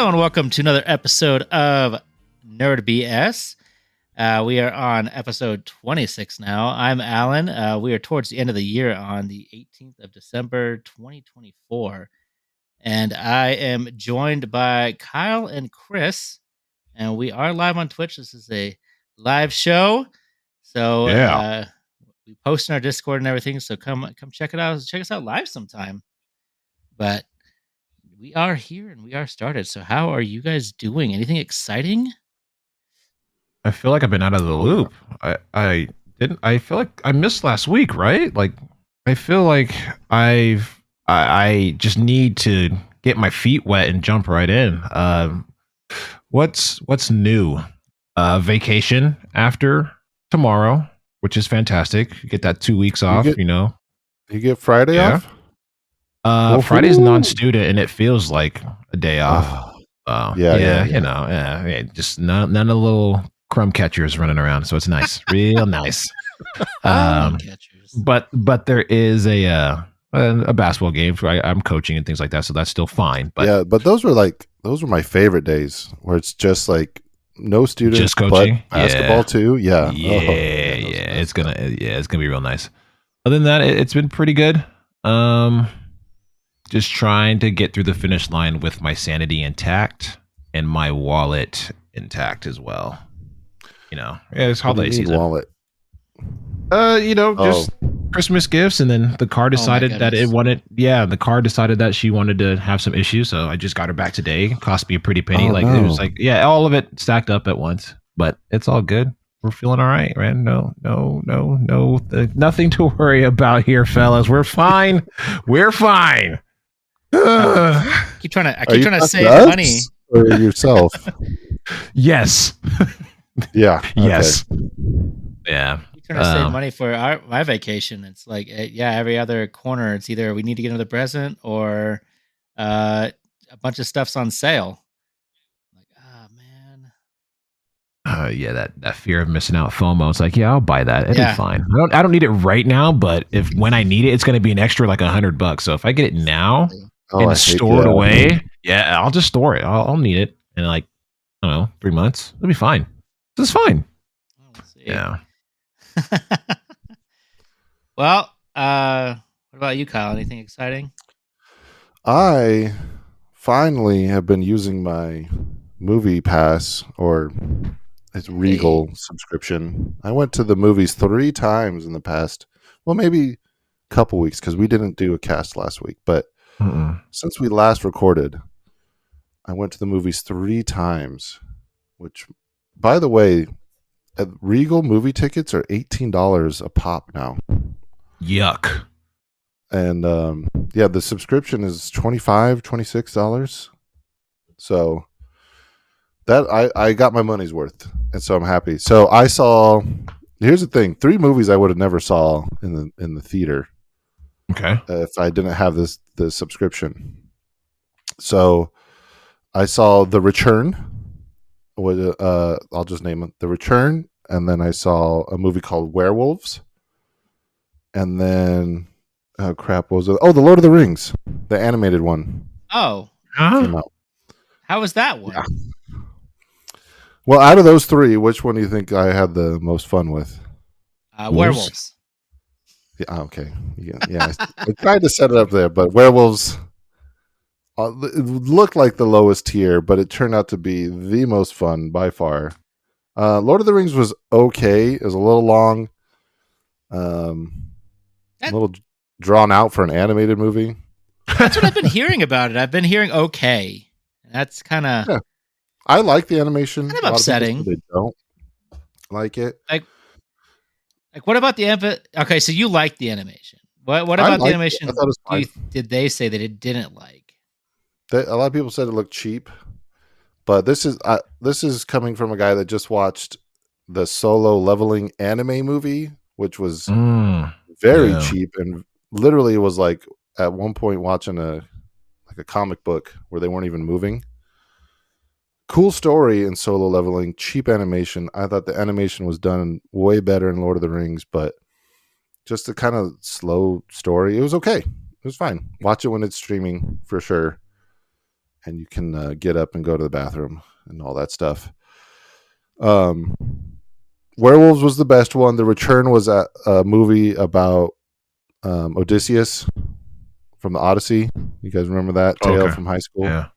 Hello and welcome to another episode of Nerd BS. We are on episode 26 now. I'm Alan. We are towards the end of the year on the 18th of December, 2024. And I am joined by Kyle and Chris. And we are live on Twitch. This is a live show. So we post in our Discord and everything. So come check it out. Check us out live sometime. But we are here and we are started. So how are you guys doing? Anything exciting? I feel like I've been out of the loop. I didn't. I feel like I missed last week, right? Like I feel like I just need to get my feet wet and jump right in. What's new? Vacation after tomorrow, which is fantastic. You get that 2 weeks off. You get Friday off. Friday's non-student, and it feels like a day off. Yeah. Just none of the little crumb catchers running around, so it's nice, real nice. But there is a basketball game. I'm coaching and things like that, so that's still fine. But those were my favorite days, where it's just like no students, just coaching, but basketball too. Yeah, It's gonna be real nice. Other than that, it's been pretty good. Just trying to get through the finish line with my sanity intact and my wallet intact as well. It's holiday season. Wallet. Just Christmas gifts, and then the car decided that it wanted. Yeah, the car decided that she wanted to have some issues, so I just got her back today. It cost me a pretty penny. It was all of it stacked up at once, but it's all good. We're feeling all right, man. No, nothing to worry about here, fellas. We're fine. We're fine. I keep trying to save money. Or yourself? Yes. Yeah. Yes. Yeah. I'm trying to save money for my vacation. It's like, every other corner, it's either we need to get another present or a bunch of stuff's on sale. I'm like, man. That fear of missing out, FOMO. It's like, I'll buy that. It'll be fine. I don't need it right now, but when I need it, it's going to be an extra like $100. So if I get it now and store it away, I'll just store it. I'll need it in 3 months. It'll be fine. This is fine. Let's see. Yeah. Well, what about you, Kyle? Anything exciting? I finally have been using my Movie Pass, or it's Regal subscription. I went to the movies 3 times in the past, maybe a couple weeks, because we didn't do a cast last week. But since we last recorded, I went to the movies 3 times, which, by the way, Regal movie tickets are $18 a pop now. Yuck. And the subscription is $26. So that I got my money's worth, and so I'm happy. So here's the thing: 3 movies I would have never saw in the theater. Okay. If I didn't have the subscription. So I saw The Return. I'll just name it The Return, and then I saw a movie called Werewolves, and then what was it? The Lord of the Rings, the animated one. Oh, came out. How was that one? Yeah. Well, out of those 3, which one do you think I had the most fun with? Werewolves. Yeah. Okay. Yeah. I tried to set it up there, but Werewolves. It looked like the lowest tier, but it turned out to be the most fun by far. Lord of the Rings was okay. It was a little long, a little drawn out for an animated movie. That's what I've been hearing about it. I've been hearing okay. That's kind of... Yeah. I like the animation. Kind of upsetting. They don't like it. Like what about the... Okay, so you liked the animation. What about the animation did they say that it didn't like? A lot of people said it looked cheap, but this is coming from a guy that just watched the Solo Leveling anime movie, which was very cheap, and literally was like at one point watching a comic book where they weren't even moving. Cool story in Solo Leveling, cheap animation. I thought the animation was done way better in Lord of the Rings, but just a kind of slow story. It was okay. It was fine. Watch it when it's streaming for sure. and you can get up and go to the bathroom and all that stuff. Werewolves was the best one. The Return was a movie about Odysseus from the Odyssey. You guys remember that tale from high school? Yeah.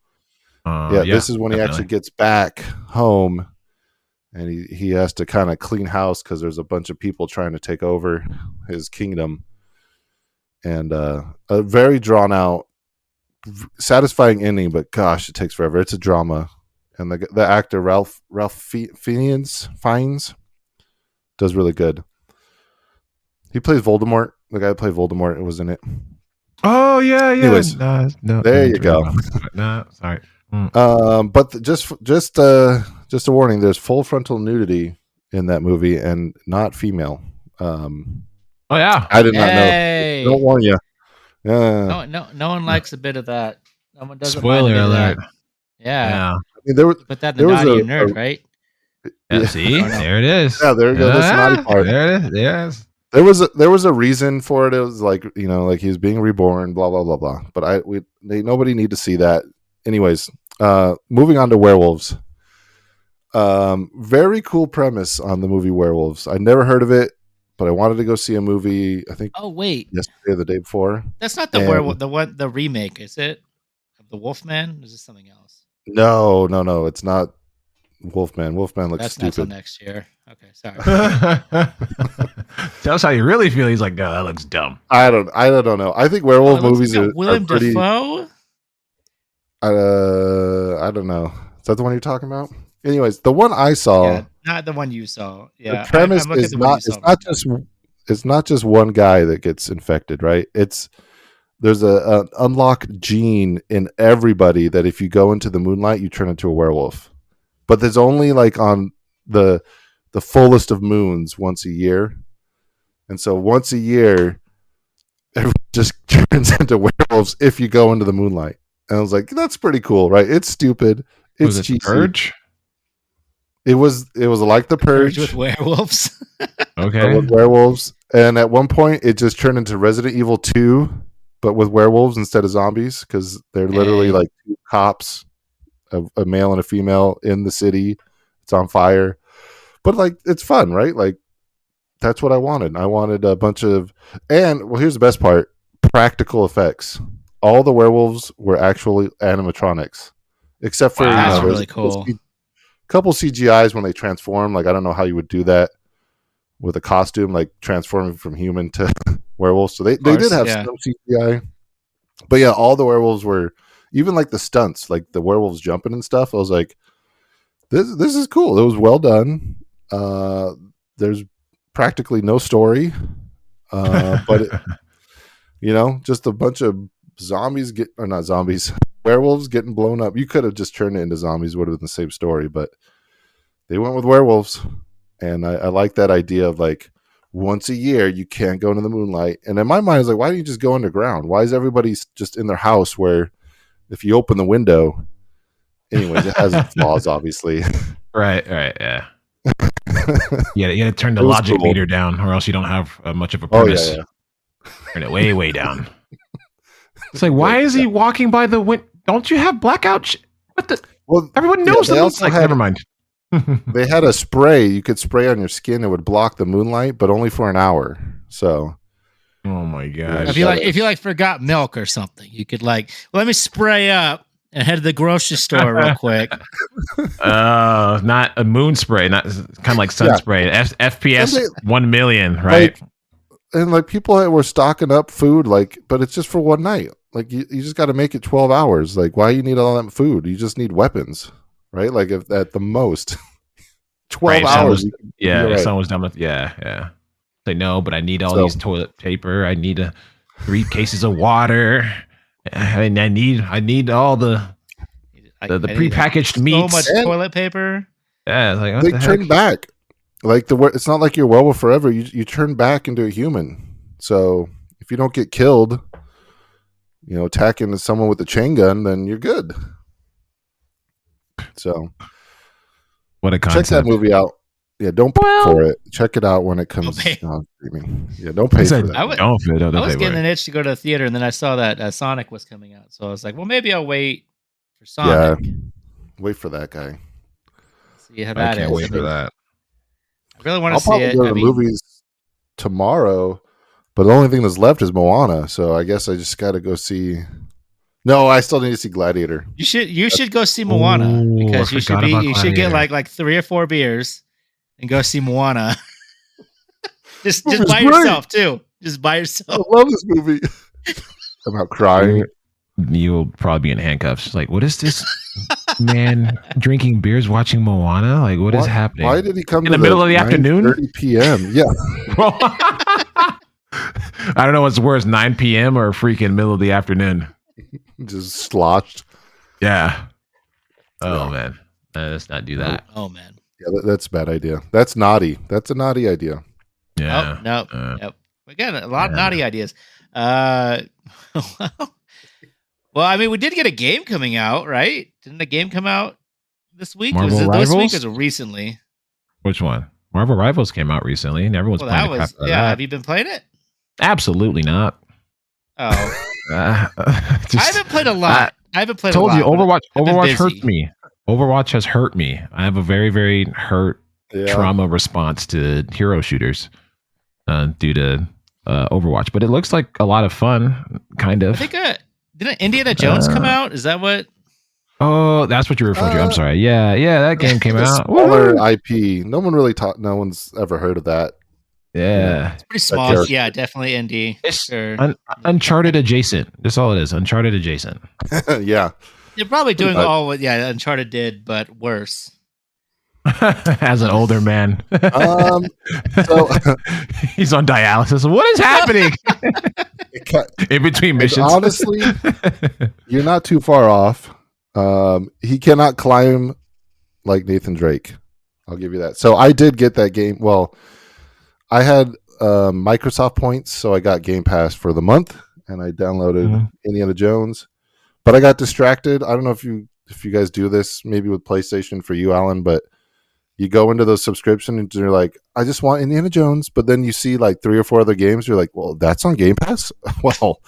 This is when he actually gets back home, and he has to kind of clean house because there's a bunch of people trying to take over his kingdom. And a very drawn out, satisfying ending, but gosh, it takes forever. It's a drama. And the actor Ralph Fiennes does really good. He plays Voldemort. The guy that played Voldemort was in it. Oh yeah. Anyways, no, there you go. No, sorry. But just a warning: there's full frontal nudity in that movie, and not female. Oh yeah, I did not know. Don't warn you. No one likes a bit of that. No one doesn't. Spoiler alert. Yeah. I mean, there was, put that in the naughty nerd, right? Yeah, see, there it is. Yeah, there you go. This naughty part. There it is. Yes. There was a reason for it. It was like, like he was being reborn, blah blah blah blah. But nobody need to see that. Anyways, moving on to werewolves. Very cool premise on the movie Werewolves. I never heard of it, but I wanted to go see a movie. I think. Oh wait, yesterday or the day before. That's not the werewolf. The remake, is it? The Wolfman? Or is this something else? No, it's not Wolfman. Wolfman looks That's stupid. That's next year. Okay, sorry. Tell us how you really feel. He's like, no, that looks dumb. I don't know. I think werewolf movies are pretty. Dafoe? I don't know. Is that the one you're talking about? Anyways, the one I saw, not the one you saw. Yeah, the premise is not. It's not just one guy that gets infected, right? There's an unlocked gene in everybody that if you go into the moonlight, you turn into a werewolf. But there's only like on the fullest of moons once a year, and so once a year, everyone just turns into werewolves if you go into the moonlight. And I was like, that's pretty cool, right? It's stupid. It's cheesy. Purge? It was like the Purge with werewolves. Okay. With werewolves. And at one point it just turned into Resident Evil 2, but with werewolves instead of zombies, because they're literally like two cops, a male and a female in the city. It's on fire. But like it's fun, right? Like that's what I wanted. I wanted a bunch of here's the best part, practical effects. All the werewolves were actually animatronics, except for that's really cool. A couple CGIs when they transform. Like I don't know how you would do that with a costume, like transforming from human to werewolf. So they did have some CGI, but yeah, all the werewolves were, even like the stunts, like the werewolves jumping and stuff. I was like, this is cool. It was well done. There's practically no story, but just a bunch of werewolves getting blown up. You could have just turned it into zombies, would have been the same story, but they went with werewolves. And I like that idea of like once a year you can't go into the moonlight. And in my mind, I was like, why don't you just go underground? Why is everybody just in their house where if you open the window, anyways, it has its flaws, obviously. Right, yeah. You got to turn the logic meter down, or else you don't have much of a premise. Oh, yeah. Turn it way, way down. It's like, why is he walking by the window? Don't you have blackout? What the? Well, everyone knows that. It's like, never mind. They had a spray you could spray on your skin that would block the moonlight, but only for an hour. So, oh my god! If you forgot milk or something, you could let me spray up and head to the grocery store real quick. Not a moon spray, not kind of like sun spray. FPS 1 million, right? And people were stocking up food, but it's just for one night. Like you just got to make it 12 hours. Like, why you need all that food? You just need weapons. Right, like if at the most 12 hours. If someone was done with Say no, but I need all these toilet paper. I need 3 cases of water. I need all the prepackaged meats. So much toilet paper. Yeah, it's like they turn back. Like it's not like you're werewolf forever. You turn back into a human. So if you don't get killed, attacking someone with a chain gun, then you're good. So, what a concept! Check that movie out. Yeah, don't pay for it. Check it out when it comes on streaming. Yeah, don't pay for that. I was getting an itch to go to the theater, and then I saw that Sonic was coming out, so I was like, well, maybe I'll wait for Sonic. Yeah, wait for that guy. See how that is. I can't wait for that. I really want to see it. I'll probably go to the movies tomorrow, but the only thing that's left is Moana. So I guess I just got to go see. No, I still need to see Gladiator. You should go see Moana because you should get like 3 or 4 beers and go see Moana. just by yourself too. Just by yourself. I love this movie. I'm out crying. You'll probably be in handcuffs. Like, what is this man drinking beers watching Moana? Like, what is happening? Why did he come in the middle of the afternoon? 9:30 p.m. Yeah. I don't know what's worse, 9 p.m. or freaking middle of the afternoon. Just sloshed. Yeah. Oh, man. Let's not do that. Oh, man. Yeah, that's a bad idea. That's naughty. That's a naughty idea. Yeah. Oh, no. Yep. Again, a lot of naughty ideas. Well, I mean, we did get a game coming out, right? Didn't the game come out this week? Marvel was it Rivals? this week or was it recently? Which one? Marvel Rivals came out recently, and everyone's playing the crap out of that. Have you been playing it? Absolutely not. Oh. I haven't played a lot. I haven't played a lot. Told you, Overwatch hurts me. Overwatch has hurt me. I have a very, very hurt trauma response to hero shooters due to Overwatch. But it looks like a lot of fun, kind of. I think didn't Indiana Jones come out? Is that what? Oh, that's what you're referring to. I'm sorry. Yeah, that game came out. Smaller IP. No one's ever heard of that. Yeah. It's pretty small. Yeah, definitely indie. It's sure. Uncharted adjacent. That's all it is. Uncharted adjacent. Yeah. They're probably doing all what Uncharted did, but worse. As an older man. So he's on dialysis. What is happening? In between missions. Honestly, you're not too far off. He cannot climb like Nathan Drake. I'll give you that. So I did get that game. Well, I had Microsoft points, so I got Game Pass for the month, and I downloaded Indiana Jones. But I got distracted. I don't know if you guys do this, maybe with PlayStation for you, Alan, but you go into those subscriptions and you're like, I just want Indiana Jones, but then you see like 3 or 4 other games. You're like, well, that's on Game Pass. Well,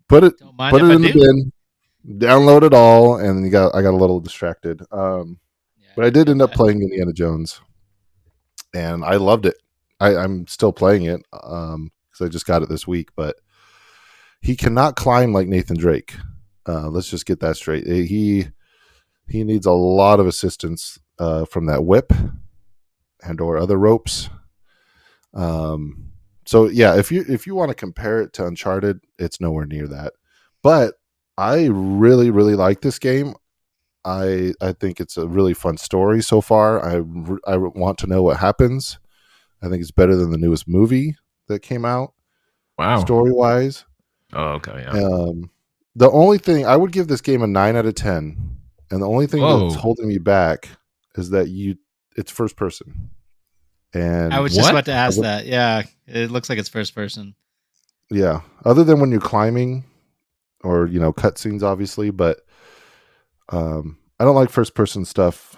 put it in the bin, download it all, and I got a little distracted. But I did end up playing Indiana Jones, and I loved it. I'm still playing it because I just got it this week. But he cannot climb like Nathan Drake. Let's just get that straight. He needs a lot of assistance from that whip and or other ropes. So yeah, if you want to compare it to Uncharted, it's nowhere near that. But I really, really like this game. I think it's a really fun story so far. I want to know what happens. I think it's better than the newest movie that came out. Wow. Story wise. Oh, okay. Yeah. The only thing I would give this game a 9 out of 10, and the only thing that's holding me back is that it's first person. And I was just about to ask that. Yeah, it looks like it's first person. Yeah, other than when you're climbing, or cutscenes, obviously, but I don't like first person stuff,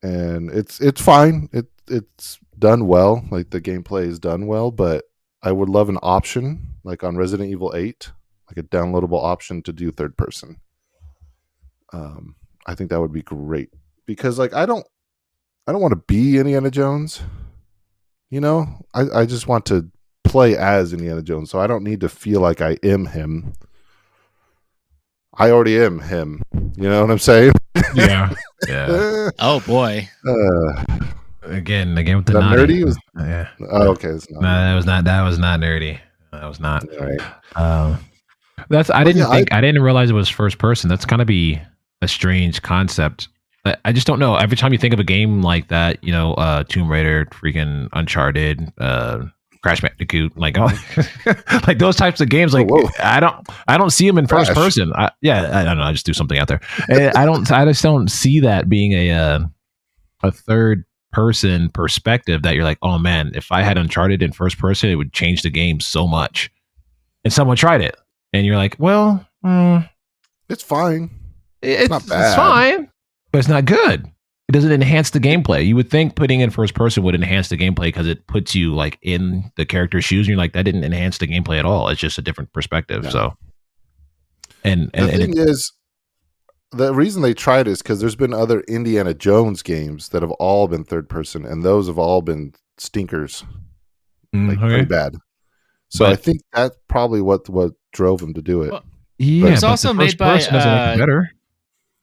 and it's fine. It's done well. Like the gameplay is done well, but I would love an option, like on Resident Evil 8, like a downloadable option to do third person. I think that would be great because like I don't want to be Indiana Jones. I just want to play as Indiana Jones, so I don't need to feel like I am him. I already am him. You know what I'm saying? Yeah. Oh boy. Again with the nerdy was. Yeah. Oh, okay. It's not. No, that was not nerdy. That was not. All right. I didn't realize it was first person. That's gotta be a strange concept. I just don't know. Every time you think of a game like that, Tomb Raider, freaking Uncharted, Crash Bandicoot, like like those types of games, like I don't see them in first person. I don't know. I just do something out there. I just don't see that being a third person perspective that you're like, oh man, if I had Uncharted in first person, it would change the game so much. And someone tried it, and you're like, well, it's fine. It's not bad. It's fine, but it's not good. It doesn't enhance the gameplay. You would think putting in first person would enhance the gameplay because it puts you like in the character's shoes, and you're like, that didn't enhance the gameplay at all. It's just a different perspective. Yeah. So, and the thing is, the reason they tried is because there's been other Indiana Jones games that have all been third person, and those have all been stinkers, pretty bad. So I think that's probably what drove them to do it. Well, yeah, it's also made by better.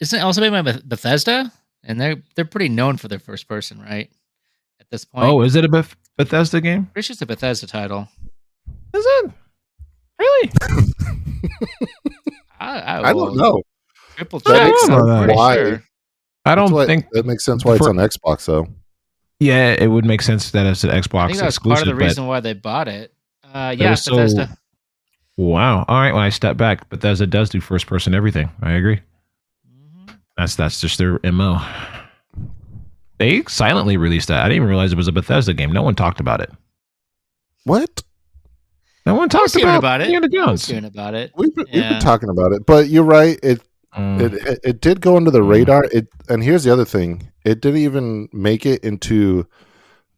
Isn't it also made by Bethesda? And they're pretty known for their first person, right? At this point. Oh, is it a Bethesda game? It's just a Bethesda title. Is it? Really? I don't know. Triple check. Why? Sure. I don't think that makes sense why it's on Xbox, though. Yeah, it would make sense that it's an Xbox I think that's exclusive. Part of the reason why they bought it. Bethesda. Wow. All right. When I step back, Bethesda does do first person everything. I agree. Mm-hmm. That's just their MO. They silently released that. I didn't even realize it was a Bethesda game. No one talked about it. What? No one talked about it. Hearing about it. We've been talking about it, but you're right. It did go under the radar. And here's the other thing: it didn't even make it into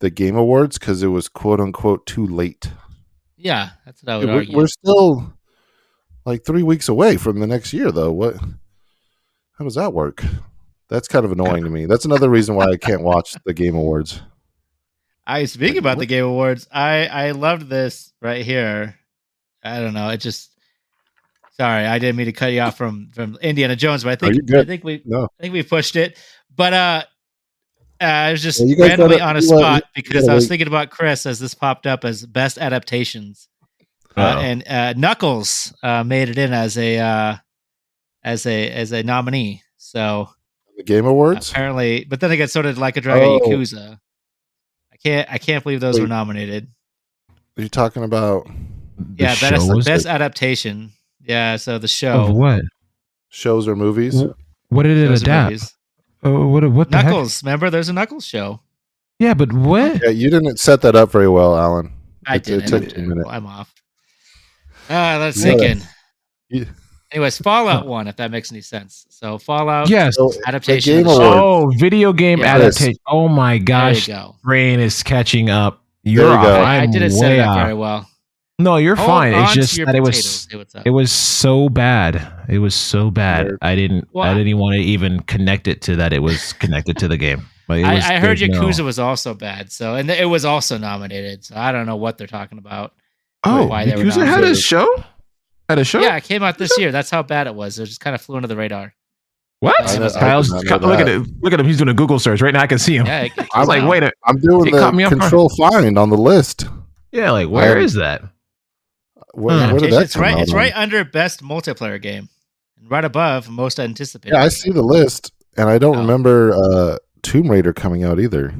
the Game Awards because it was "quote unquote" too late. Yeah, that's what I would argue. We're still like 3 weeks away from the next year, though. How does that work? That's kind of annoying to me. That's another reason why I can't watch the Game Awards. Speaking about the Game Awards, I loved this right here. I don't know. It just sorry, I didn't mean to cut you off from Indiana Jones, but I think we pushed it. But I was just randomly on a spot because I was thinking about Chris as this popped up as best adaptations, and Knuckles made it in as a nominee. So the Game Awards apparently, but then again, so did Like a Dragon Yakuza. I can't believe those were nominated. Are you talking about? Yeah, best adaptation. Yeah, so the show. Of what? Shows or movies? What did it adapt? What the Knuckles? Heck? Remember, there's a Knuckles show. Yeah, but what? Yeah, you didn't set that up very well, Alan. I didn't. It took 2 minutes. I'm off. Let's sink in. Anyways, Fallout 1, if that makes any sense. So Fallout, yes, adaptation. Video game adaptation. Oh my gosh, brain is catching up. I didn't set it up very well. No, you're fine. It's just that it was so bad. It was so bad. I didn't want to even connect it to that. It was connected to the game. I heard Yakuza was also bad. So, and it was also nominated. So I don't know what they're talking about. Oh, Yakuza had a show. Yeah, it came out this year. That's how bad it was. It just kind of flew under the radar. What? Kyle's look at him. He's doing a Google search right now. I can see him. Yeah, I was like, wait a minute. I'm doing the control find on the list. Yeah, like where is that? Where did that come out? It's right under best multiplayer game, and right above most anticipated. Yeah, I see the list, and I don't remember Tomb Raider coming out either.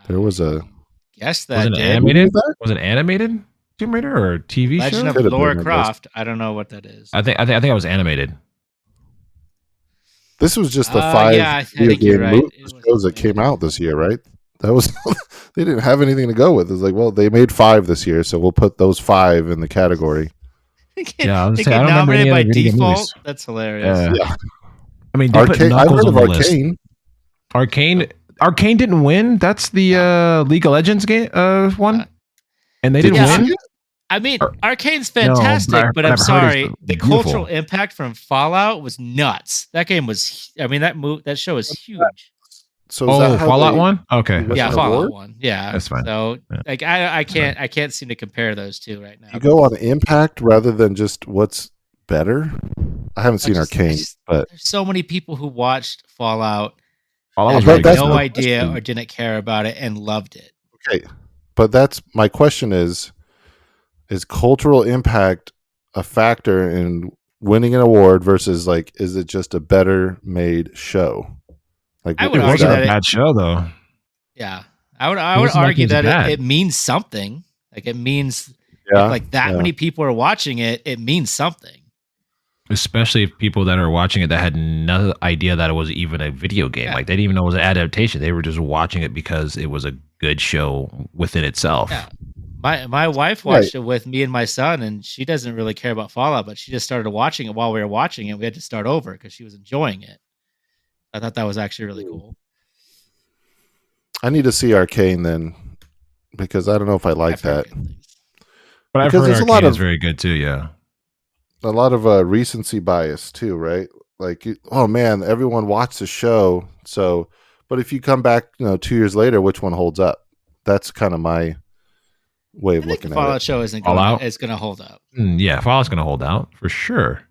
There was a. Yes, that was it animated? Was it animated? Tomb Raider or TV Legend show? Legend of Lara Croft. I don't know what that is. I think it was animated. This was just the 5 video game shows that came out this year, right? That was they didn't have anything to go with. It's like, well, they made 5 this year, so we'll put those 5 in the category. They get nominated by default. That's hilarious. Yeah. I mean, I've heard of Arcane. Arcane didn't win. That's the League of Legends game one. And they didn't win? I mean, Arcane's fantastic, but I'm sorry. The cultural impact from Fallout was nuts. That game was, that show is huge. So Fallout 1? Okay. Yeah, Fallout 1. Yeah. That's fine. So, I can't seem to compare those two right now. You go on impact rather than just what's better? I haven't seen Arcane, but there's so many people who watched Fallout was had no idea or didn't care about it and loved it. Okay. But that's my question is cultural impact a factor in winning an award versus is it just a better made show? I would argue argue that a bad show though. Yeah. I would argue that it means something. Like it means many people are watching it, it means something. Especially if people that are watching it that had no idea that it was even a video game. Like they didn't even know it was an adaptation. They were just watching it because it was a good show within itself. Yeah. My wife watched it with me and my son, and she doesn't really care about Fallout, but she just started watching it while we were watching it. We had to start over because she was enjoying it. I thought that was actually really cool. I need to see Arcane then, because I don't know if I like that. But I've heard Arcane is very good too. Yeah, a lot of recency bias too, right? like, oh man, everyone watched the show. So, but if you come back, 2 years later, which one holds up? That's kind of my way of looking at it. Fallout show isn't going to hold up. Yeah, Fallout's going to hold out for sure.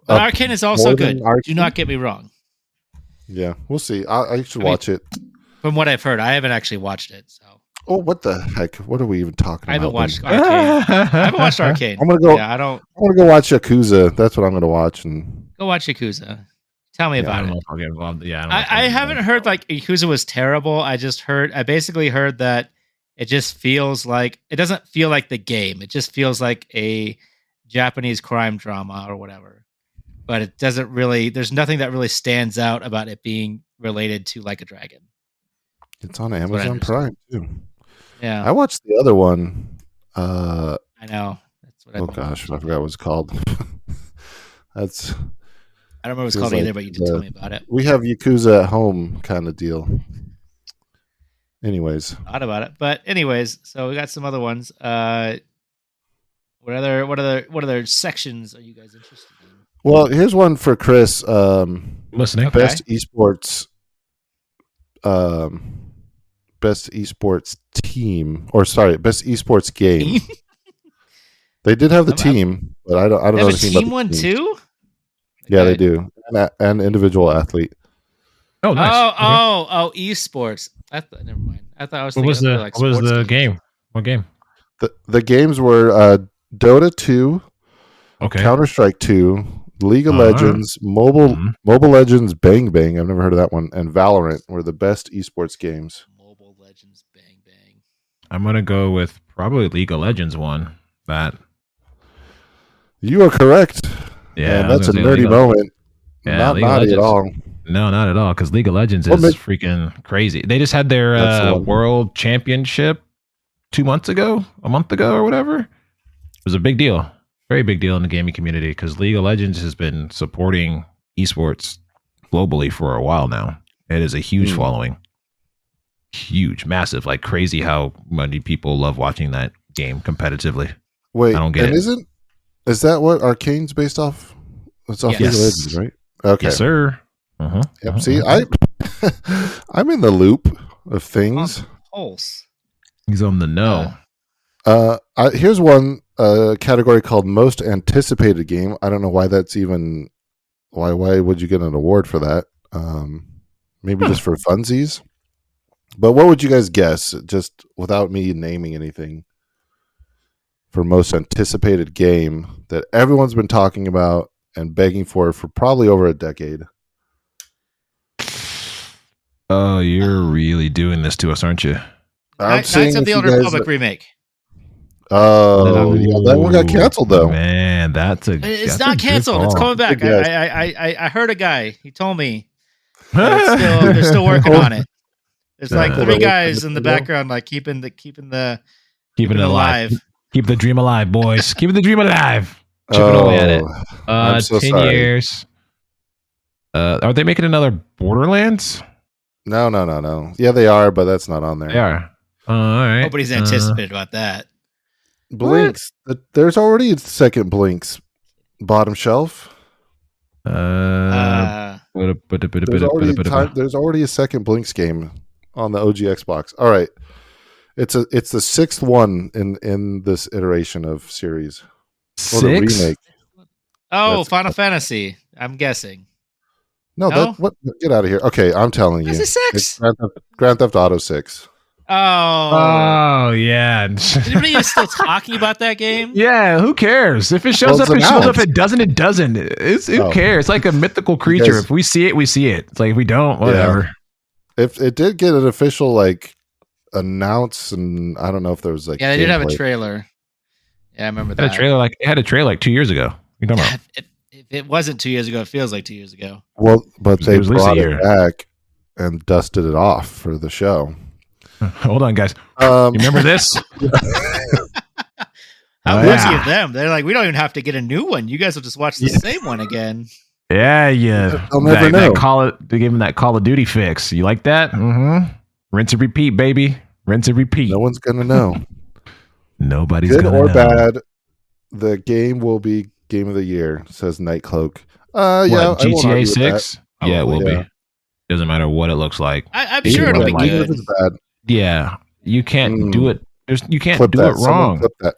But Arcane is also good. Do not get me wrong. Yeah, we'll see. I should watch it. From what I've heard, I haven't actually watched it. So. Oh, what the heck? What are we even talking about? I haven't watched Arcane. I haven't watched Arcane. I'm gonna go. Yeah, I'm gonna go watch Yakuza. That's what I'm gonna watch. And go watch Yakuza. Tell me about it. I'll get involved. Yeah, I haven't heard like Yakuza was terrible. I basically heard that it just feels like it doesn't feel like the game. It just feels like a Japanese crime drama or whatever. But it doesn't really. There's nothing that really stands out about it being related to Like a Dragon. It's on Amazon Prime too. Yeah, I watched the other one. I know. That's what. I forgot what it's called. I don't remember what it's called either, but you did tell me about it. We have Yakuza at home kind of deal. Anyways, thought about it, but anyways, so we got some other ones. What other sections are you guys interested in? Well, here's one for Chris. Listening. Best esports. Best esports team, best esports game. They did have the team, but I don't know anything about the team one too. Yeah, they do, and individual athlete. Oh, nice. Oh, esports. Never mind. I thought I was. What was the game? What game? The games were Dota 2, Counter-Strike 2, League of Legends, Mobile Legends, Bang Bang. I've never heard of that one, and Valorant were the best esports games. Mobile Legends, Bang Bang. I'm gonna go with probably League of Legends one. That you are correct. Yeah, and that's a nerdy moment. Yeah, not naughty at all. No, not at all. Because League of Legends is freaking crazy. They just had their World Championship a month ago, or whatever. It was a big deal, very big deal in the gaming community because League of Legends has been supporting esports globally for a while now. It is a huge following, huge, massive, like crazy. How many people love watching that game competitively? Wait, I don't get it. Is that what Arcane's based off? It's off League of Legends, right? Okay, yes, sir. Yep. See, I'm in the loop of things. He's on the know. Here's one category called most anticipated game. I don't know why that's even. Why would you get an award for that? Maybe just for funsies. But what would you guys guess, just without me naming anything, for most anticipated game that everyone's been talking about and begging for probably over a decade? Oh, you're really doing this to us, aren't you? Knights of the Old Republic remake. Oh, that one got canceled though. Man, it's not canceled. It's coming back. I heard a guy. He told me they're still working on it. There's like 3 guys in the background, like keeping it alive. Keep the dream alive, boys. Keep the dream alive. Chipping away at it. I'm so 10 sorry. years. Are they making another Borderlands? No. Yeah, they are, but that's not on there. They are. All right. Nobody's anticipated about that. Blinks. There's already a second Blinks bottom shelf. There's already a second Blinks game on the OG Xbox. All right. It's the 6th one in this iteration of series. 6? Or the remake. Oh, Final Fantasy. I'm guessing. No, what? Get out of here. Okay, I'm telling you. Is it 6? It's Grand Theft Auto 6. Oh yeah. Anybody is still talking about that game? Yeah, who cares? If it shows up, it shows up. If it doesn't, it doesn't. Who cares? It's like a mythical creature. If we see it, we see it. It's like if we don't, whatever. Yeah. If it did get an official announce, and I don't know if there was they did have a trailer. Yeah, I remember that. It had a trailer like 2 years ago. You know about? If it wasn't 2 years ago, it feels like 2 years ago. Well, but they brought it back and dusted it off for the show. Hold on, guys. You remember this? How lucky of them. They're like, we don't even have to get a new one. You guys will just watch the same one again. Yeah. They'll never know. They gave him that Call of Duty fix. You like that? Mm-hmm. Rinse and repeat, baby. Rinse and repeat. No one's going to know. Nobody's going to know. Good or know. bad, the game will be Game of the Year, says Nightcloak. Yeah. GTA 6? Yeah, it will be. Doesn't matter what it looks like. I'm sure it'll be good. Even if it's bad. Yeah, you can't do it. You can't clip do that. it wrong. Clip that.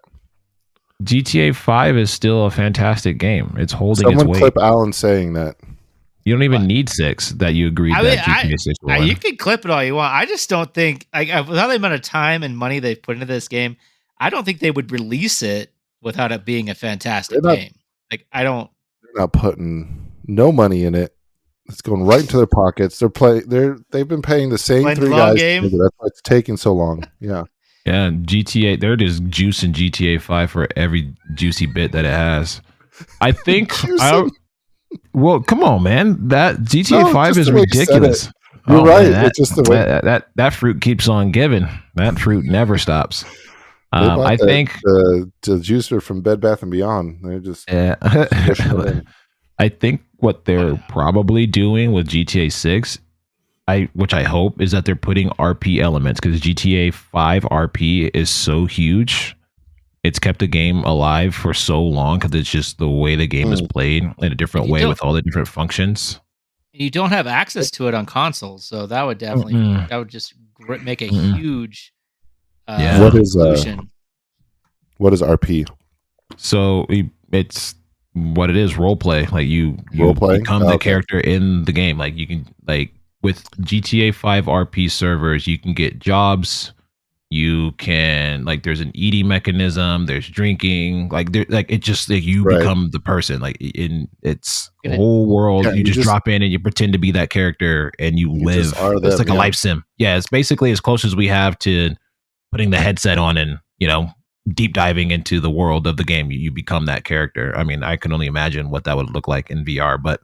GTA 5 is still a fantastic game. It's holding Someone its weight. clip Alan saying that. You don't even need 6 that you agreed that GTA 6 will win. You can clip it all you want. I just don't think, without the amount of time and money they've put into this game, I don't think they would release it without it being a fantastic game. They're not putting no money in it. It's going right into their pockets. They've been paying the same 3 guys. That's why it's taking so long. Yeah. Yeah, GTA. They're just juicing GTA 5 for every juicy bit that it has. I think. Well, come on, man. That GTA 5 is ridiculous. You're right. It's just the way that fruit keeps on giving. That fruit never stops. I think the juicer from Bed Bath and Beyond. They're just I think what they're probably doing with GTA 6, which I hope, is that they're putting RP elements, because GTA 5 RP is so huge. It's kept the game alive for so long because it's just the way the game is played in a different way with all the different functions. You don't have access to it on consoles, so that would definitely that would just make a huge What is RP? So it's what it is, role play. Like you become the character in the game. Like you can, like with GTA 5 RP servers, you can get jobs. You can, like, there's an eating mechanism. There's drinking. It just you become the person. Like in it's a whole world. You just drop in and you pretend to be that character and you live. It's like a life sim. Yeah, it's basically as close as we have to putting the headset on and deep diving into the world of the game. You become that character. I mean, I can only imagine what that would look like in VR. But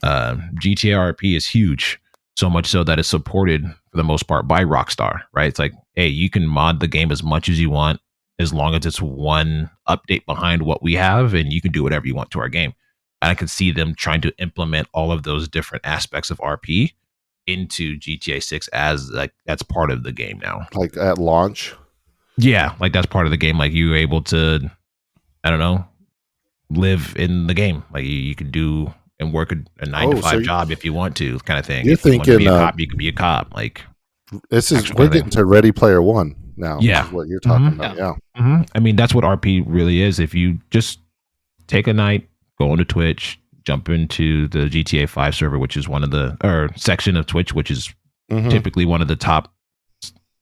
GTA RP is huge. So much so that it's supported for the most part by Rockstar, right? It's like, hey, you can mod the game as much as you want, as long as it's one update behind what we have, and you can do whatever you want to our game. And I could see them trying to implement all of those different aspects of RP into GTA 6 as like that's part of the game now. Like at launch? Yeah, like that's part of the game. Like you're able to, I don't know, live in the game. Like you could do and work a 9-to-5 job if you want to, kind of thing. You're thinking you be a cop, you can be a cop. Like we're getting to Ready Player One now. Yeah, is what you're talking about. Yeah. Mm-hmm. I mean, that's what RP really is. If you just take a night, go onto Twitch, jump into the GTA 5 server, which is one of the section of Twitch, which is typically one of the top,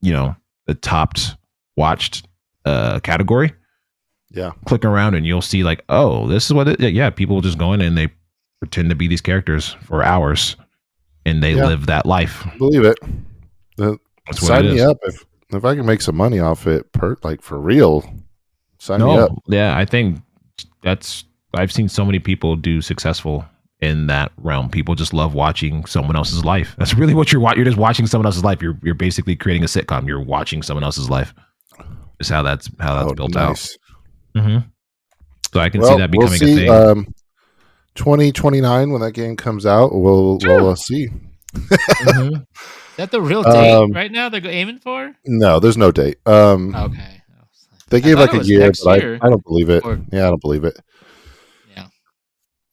the topped watched category. Yeah, click around and you'll see like, oh, this is what it. Yeah, people just go in and they pretend to be these characters for hours, and they live that life. Believe it. Sign me up if I can make some money off it, for real. Sign me up. Yeah, I think I've seen so many people do successful in that realm. People just love watching someone else's life. That's really what you're watching. You're just watching someone else's life. You're basically creating a sitcom. You're watching someone else's life. Is how that's built out. Mm-hmm. So I can see that becoming a thing. 2029 when that game comes out, we'll see. Is that the real date right now they're aiming for? No, there's no date. Okay. They gave like a year, but I don't believe it. I don't believe it. Yeah.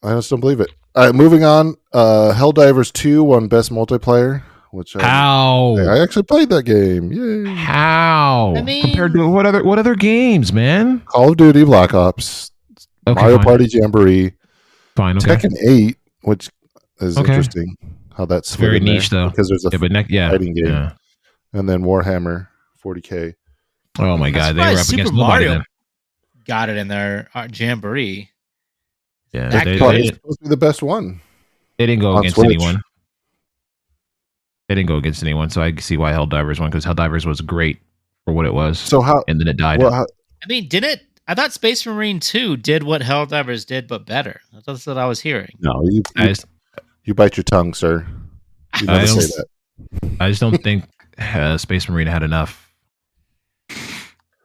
I just don't believe it. All right, moving on. Helldivers 2 won Best Multiplayer. I actually played that game. Yay. How? I mean, compared to what other games, man? Call of Duty, Black Ops, Mario Party Jamboree, Tekken 8, which is interesting. How that's very niche though, because there's a fighting game, and then Warhammer 40K. Oh my god, they were up Super against Mario. Got it in their Jamboree. Yeah, they supposed to be the best one. They didn't go against anyone. They didn't go against anyone, so I see why Helldivers won, because Helldivers was great for what it was. So and then it died. I mean, I thought Space Marine 2 did what Helldivers did, but better. That's what I was hearing. No, you bite your tongue, sir. You never say that. I just don't think Space Marine had enough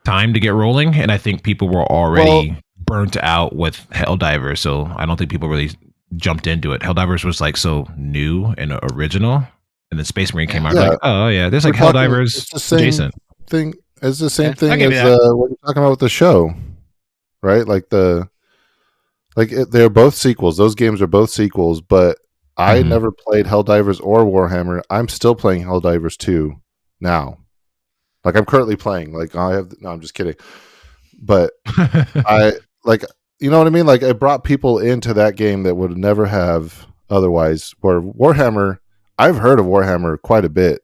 time to get rolling, and I think people were already burnt out with Helldivers, so I don't think people really jumped into it. Helldivers was like so new and original. And then Space Marine came out. Like, oh yeah, there's like Helldivers adjacent thing. It's the same thing as what you're talking about with the show, right? Like the Like they're both sequels. Those games are both sequels, but I never played Helldivers or Warhammer. I'm still playing Helldivers 2 now. Like I'm currently playing. Like I'm just kidding. But I like, you know what I mean? Like it brought people into that game that would never have otherwise. Where Warhammer, I've heard of Warhammer quite a bit,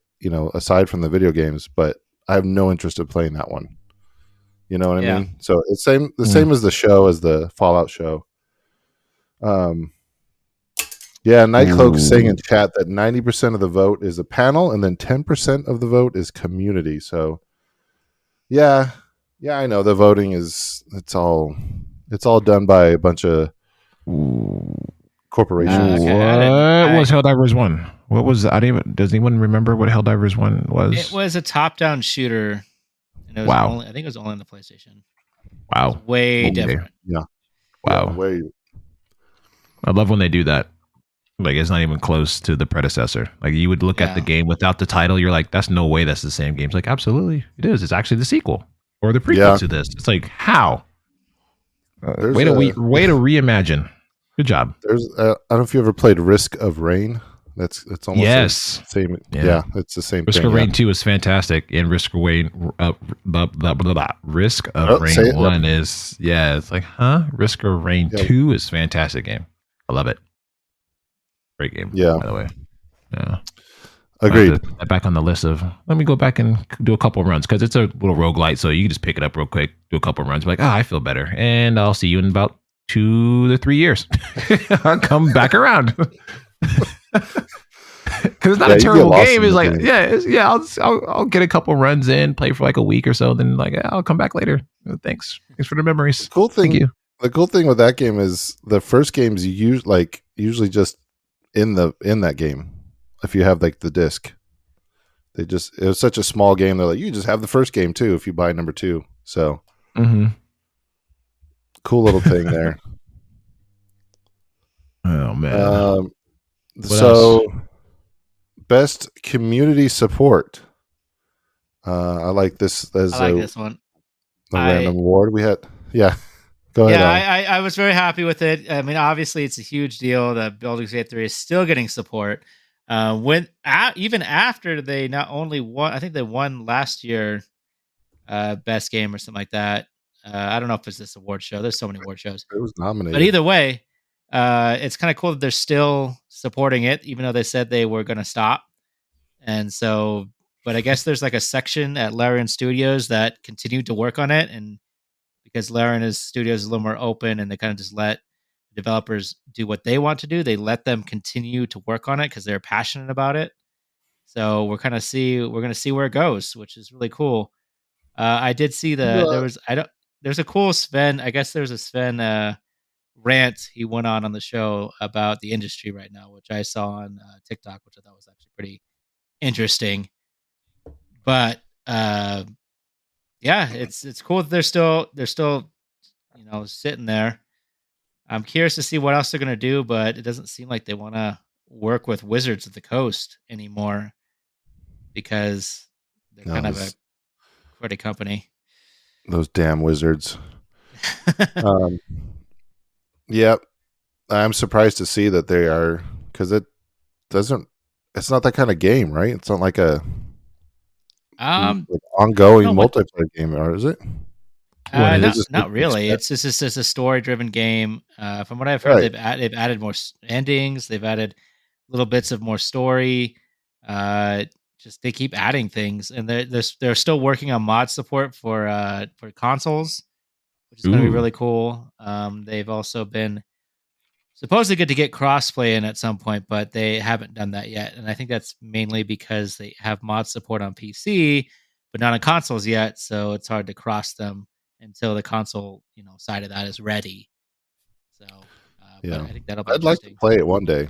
aside from the video games, but I have no interest in playing that one. You know what I mean? So it's same as the show, as the Fallout show. Nightcloak saying in chat that 90% of the vote is a panel and then 10% of the vote is community. So yeah, I know the voting it's all done by a bunch of corporations. What was Helldivers 1? What was does anyone remember what Helldivers 1 was? It was a top-down shooter. And it was I think it was only on the PlayStation. Wow. Way different. Yeah. Wow. I love when they do that. Like it's not even close to the predecessor. Like you would look at the game without the title, you're like, "That's no way that's the same game." It's like, absolutely, it is. It's actually the sequel or the prequel to this. It's like, how? Way to reimagine. Good job. I don't know if you ever played Risk of Rain. It's almost the same. Yeah, it's the same. Risk of Rain 2 is fantastic, and Risk of Rain Risk of Rain 1 is it's like, Risk of Rain 2 is fantastic game. I love it. Great game. Yeah. By the way. Yeah. Agreed. Put that back on the list of, let me go back and do a couple runs, because it's a little roguelite, so you can just pick it up real quick, do a couple runs, be like, I feel better, and I'll see you in about 2 to 3 years. I'll come back around. Because it's not a terrible game. It's like, I'll get a couple runs in, play for like a week or so, then like I'll come back later. Thanks for the memories. The cool thing with that game is the first games you usually just in that game. If you have like the disc, it was such a small game. They're like, you just have the first game too if you buy number 2. So cool little thing there. Oh man. So best community support. I like this as this one. A random award we had. Yeah. Go ahead. Yeah, I was very happy with it. I mean, obviously it's a huge deal that Baldur's Gate 3 is still getting support. Even after they not only won, I think they won last year, best game or something like that. I don't know if it's this award show. There's so many award shows. It was nominated. But either way, it's kind of cool that they're still supporting it, even though they said they were going to stop. And so, but I guess there's like a section at Larian Studios that continued to work on it. And because Larian Studios is a little more open and they kind of just let developers do what they want to do, they let them continue to work on it because they're passionate about it. So we're going to see where it goes, which is really cool. I did see there's a cool Sven. I guess there's a Sven rant he went on the show about the industry right now, which I saw on TikTok, which I thought was actually pretty interesting. But it's cool that they're still sitting there. I'm curious to see what else they're going to do, but it doesn't seem like they want to work with Wizards of the Coast anymore because they're kind of a cruddy company. Those damn Wizards. Yep. I'm surprised to see that they are, because it's not that kind of game, right? It's not like a ongoing multiplayer game, or is it? Not really. It's just a story-driven game. From what I've heard, they've added more endings. They've added little bits of more story. Just they keep adding things, and they're still working on mod support for consoles, which is going to be really cool. They've also been supposedly good to get crossplay in at some point, but they haven't done that yet. And I think that's mainly because they have mod support on PC, but not on consoles yet. So it's hard to cross them until the console, side of that is ready. So but I think that'll be. I'd like to play it one day.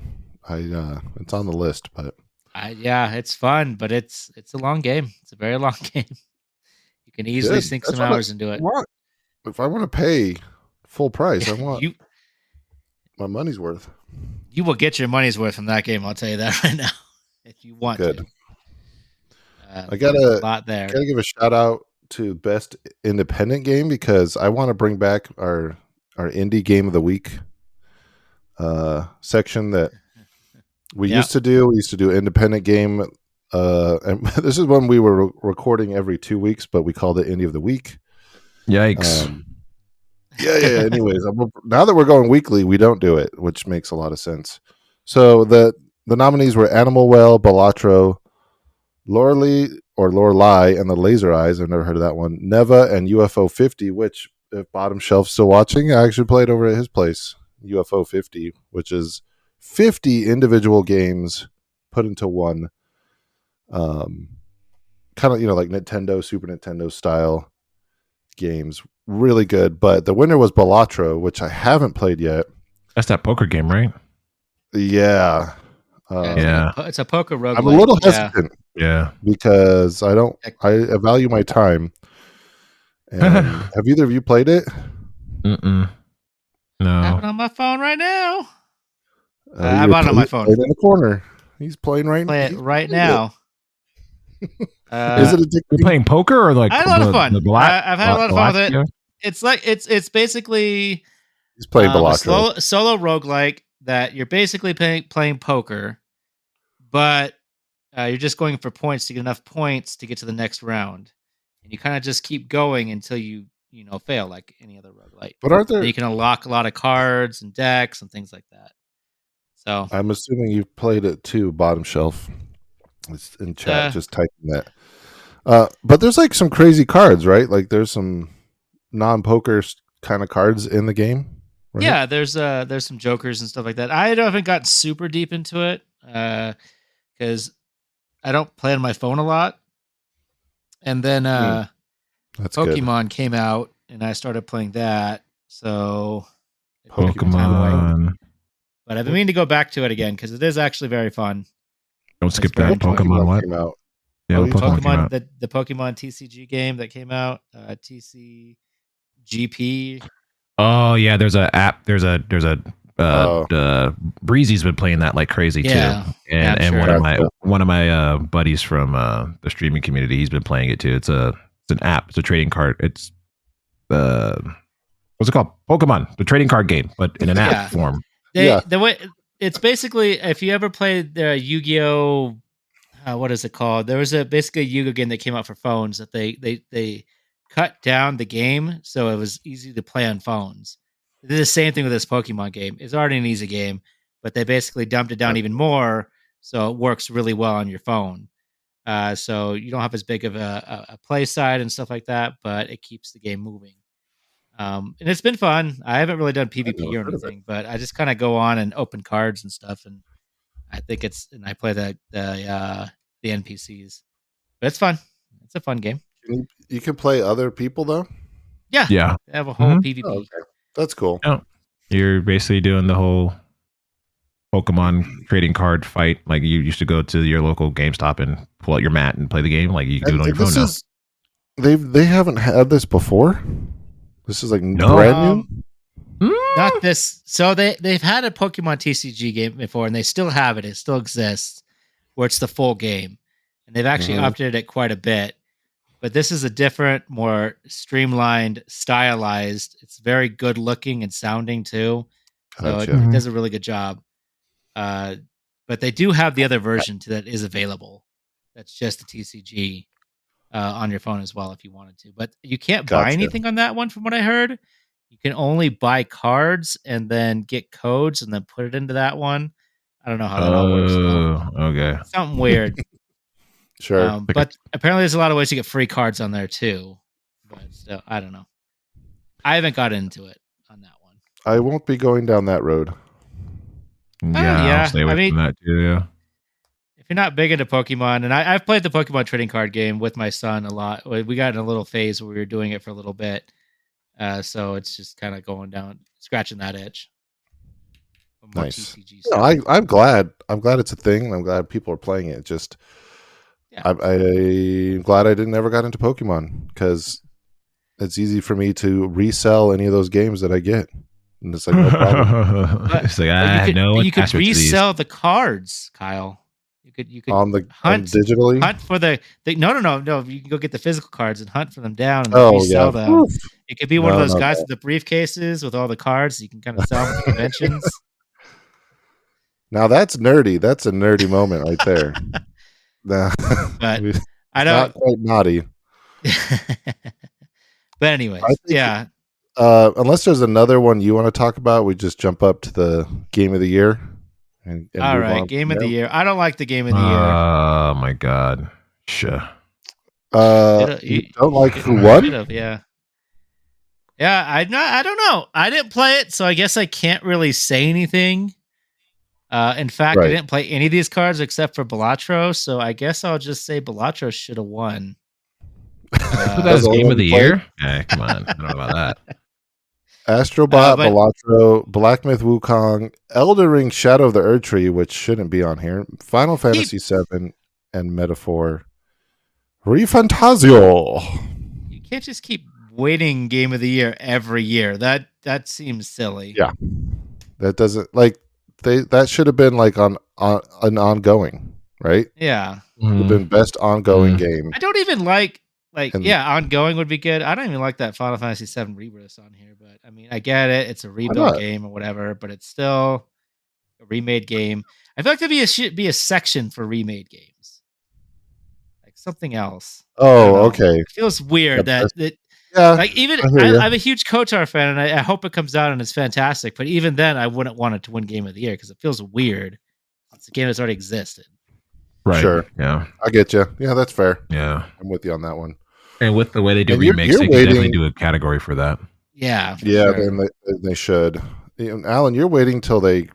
It's on the list, but it's fun, but it's a long game. It's a very long game. You can easily sink some hours into it. If I want to pay full price, I want my money's worth. You will get your money's worth from that game. I'll tell you that right now. If you want to. I gotta give a shout out to best independent game, because I want to bring back our indie game of the week section that we used to do. We used to do independent game. And this is when we were recording every 2 weeks, but we called it Indie of the Week. Yikes. Yeah. Anyways, now that we're going weekly, we don't do it, which makes a lot of sense. So the nominees were Animal Well, Balatro, Lorelei, and the Laser Eyes. I've never heard of that one. Neva and UFO 50, which, if Bottom Shelf's still watching, I actually played over at his place. UFO 50, which is 50 individual games put into one. Kind of, like Nintendo, Super Nintendo style games. Really good. But the winner was Balatro, which I haven't played yet. That's that poker game, right? Yeah. It's a poker roguelike. I'm a little hesitant. Yeah. Because I value my time. And have either of you played it? No. I have it on my phone right now. I bought it on my phone. In the corner. He's playing right now. Play it right now. Is it addicting? You're playing poker or like? I had a lot of fun. I've had a lot of fun with it. It's like it's basically he's playing Balatro. Solo roguelike that you're basically playing poker, but you're just going for points to get enough points to get to the next round, and you kind of just keep going until you fail like any other roguelike. But aren't there? You can unlock a lot of cards and decks and things like that. So I'm assuming you've played it too, Bottom Shelf. It's in chat, just typing that. But there's like some crazy cards, right? Like there's some non-poker kind of cards in the game. Right? Yeah, there's some jokers and stuff like that. I haven't gotten super deep into it because I don't play on my phone a lot. And then Pokemon came out, and I started playing that. So Pokemon. But I've been meaning to go back to it again because it is actually very fun. Don't skip that. Pokemon what? Came out. Yeah, Pokemon the Pokemon TCG game that came out. TCGP. Oh yeah, there's a app. There's a Breezy's been playing that like crazy too. And sure. one of my buddies from the streaming community, he's been playing it too. It's an app. It's a trading card. It's what's it called? Pokemon, the trading card game, but in an app form. The way it's basically, if you ever played the Yu-Gi-Oh, what is it called? There was basically a Yu-Gi-Oh game that came out for phones that they cut down the game so it was easy to play on phones. They did the same thing with this Pokemon game. It's already an easy game, but they basically dumped it down even more so it works really well on your phone. So you don't have as big of a play side and stuff like that, but it keeps the game moving. And it's been fun. I haven't really done PvP or anything, but I just kind of go on and open cards and stuff, and I think I play the NPCs. But it's fun. It's a fun game. You can play other people though? Yeah. They have a whole PvP. Oh, okay. That's cool. Oh, you're basically doing the whole Pokemon trading card fight. Like you used to go to your local GameStop and pull out your mat and play the game. Like you can do it on your phone now. They haven't had this before? This is like brand new? Not this. So they've had a Pokemon TCG game before, and they still have it. It still exists, where it's the full game. And they've actually updated it quite a bit. But this is a different, more streamlined, stylized. It's very good looking and sounding too. So it does a really good job. But they do have the other version that is available. That's just a TCG. On your phone as well if you wanted to, but you can't buy anything on that one from what I heard. You can only buy cards and then get codes and then put it into that one. I don't know how that all works. Okay. Something weird. Sure. But apparently there's a lot of ways to get free cards on there too. But still, I don't know. I haven't got into it on that one. I won't be going down that road. Yeah. I'll stay away from that too, yeah. If you're not big into Pokemon, and I've played the Pokemon trading card game with my son a lot. We got in a little phase where we were doing it for a little bit. So it's just kind of going down, scratching that itch. Nice. No, I'm glad. I'm glad it's a thing. I'm glad people are playing it. Just, I'm glad I never got into Pokemon because it's easy for me to resell any of those games that I get. And it's like, no problem. It's like, you could resell the cards, Kyle. You could hunt digitally. Hunt for the no. You can go get the physical cards and hunt for them down and resell them. Oof. It could be one of those guys with the briefcases with all the cards. You can kind of sell them at conventions. Now that's nerdy. That's a nerdy moment right there. Nah, But it's I don't. not quite naughty. But anyways, yeah. Unless there's another one you want to talk about, we just jump up to the game of the year. And all right, game of the year. I don't like the game of the year. Oh my god, sure. You don't like who won? Yeah. I don't know. I didn't play it, so I guess I can't really say anything. In fact, I didn't play any of these cards except for Balatro, so I guess I'll just say Balatro should have won. That's game of the year? Hey, come on. I don't know about that. Astrobot, Balatro, Black Myth Wukong, Elden Ring Shadow of the Erdtree, which shouldn't be on here, Final Fantasy VII, and Metaphor. ReFantazio. You can't just keep winning game of the year every year. That seems silly. Yeah. That doesn't that should have been like on an ongoing, right? Yeah. It would have been best ongoing game. I don't even ongoing would be good. I don't even like that Final Fantasy VII Rebirth on here, but I mean, I get it. It's a rebuild game or whatever, but it's still a remade game. I feel like there should be a section for remade games, like something else. Oh, okay. It feels weird yeah, like even I'm a huge KOTOR fan, and I hope it comes out and it's fantastic. But even then, I wouldn't want it to win Game of the Year because it feels weird. It's a game that's already existed. Right. Sure. Yeah. I get you. Yeah, that's fair. Yeah. I'm with you on that one. And with the way they do remakes, they could definitely do a category for that. Yeah. Yeah, sure. they should. Alan, you're waiting till they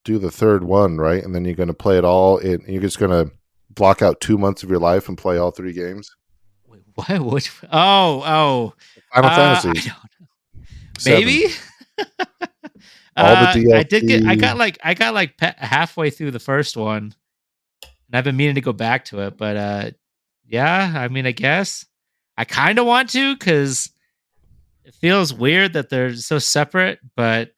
do the third one, right? And then you're going to play it all. You're just going to block out 2 months of your life and play all 3 games. Wait, what? Which? Oh. Final Fantasy. I don't know. Maybe. all the DLC. I got like halfway through the first one, and I've been meaning to go back to it. But yeah, I mean, I guess I kind of want to because it feels weird that they're so separate. But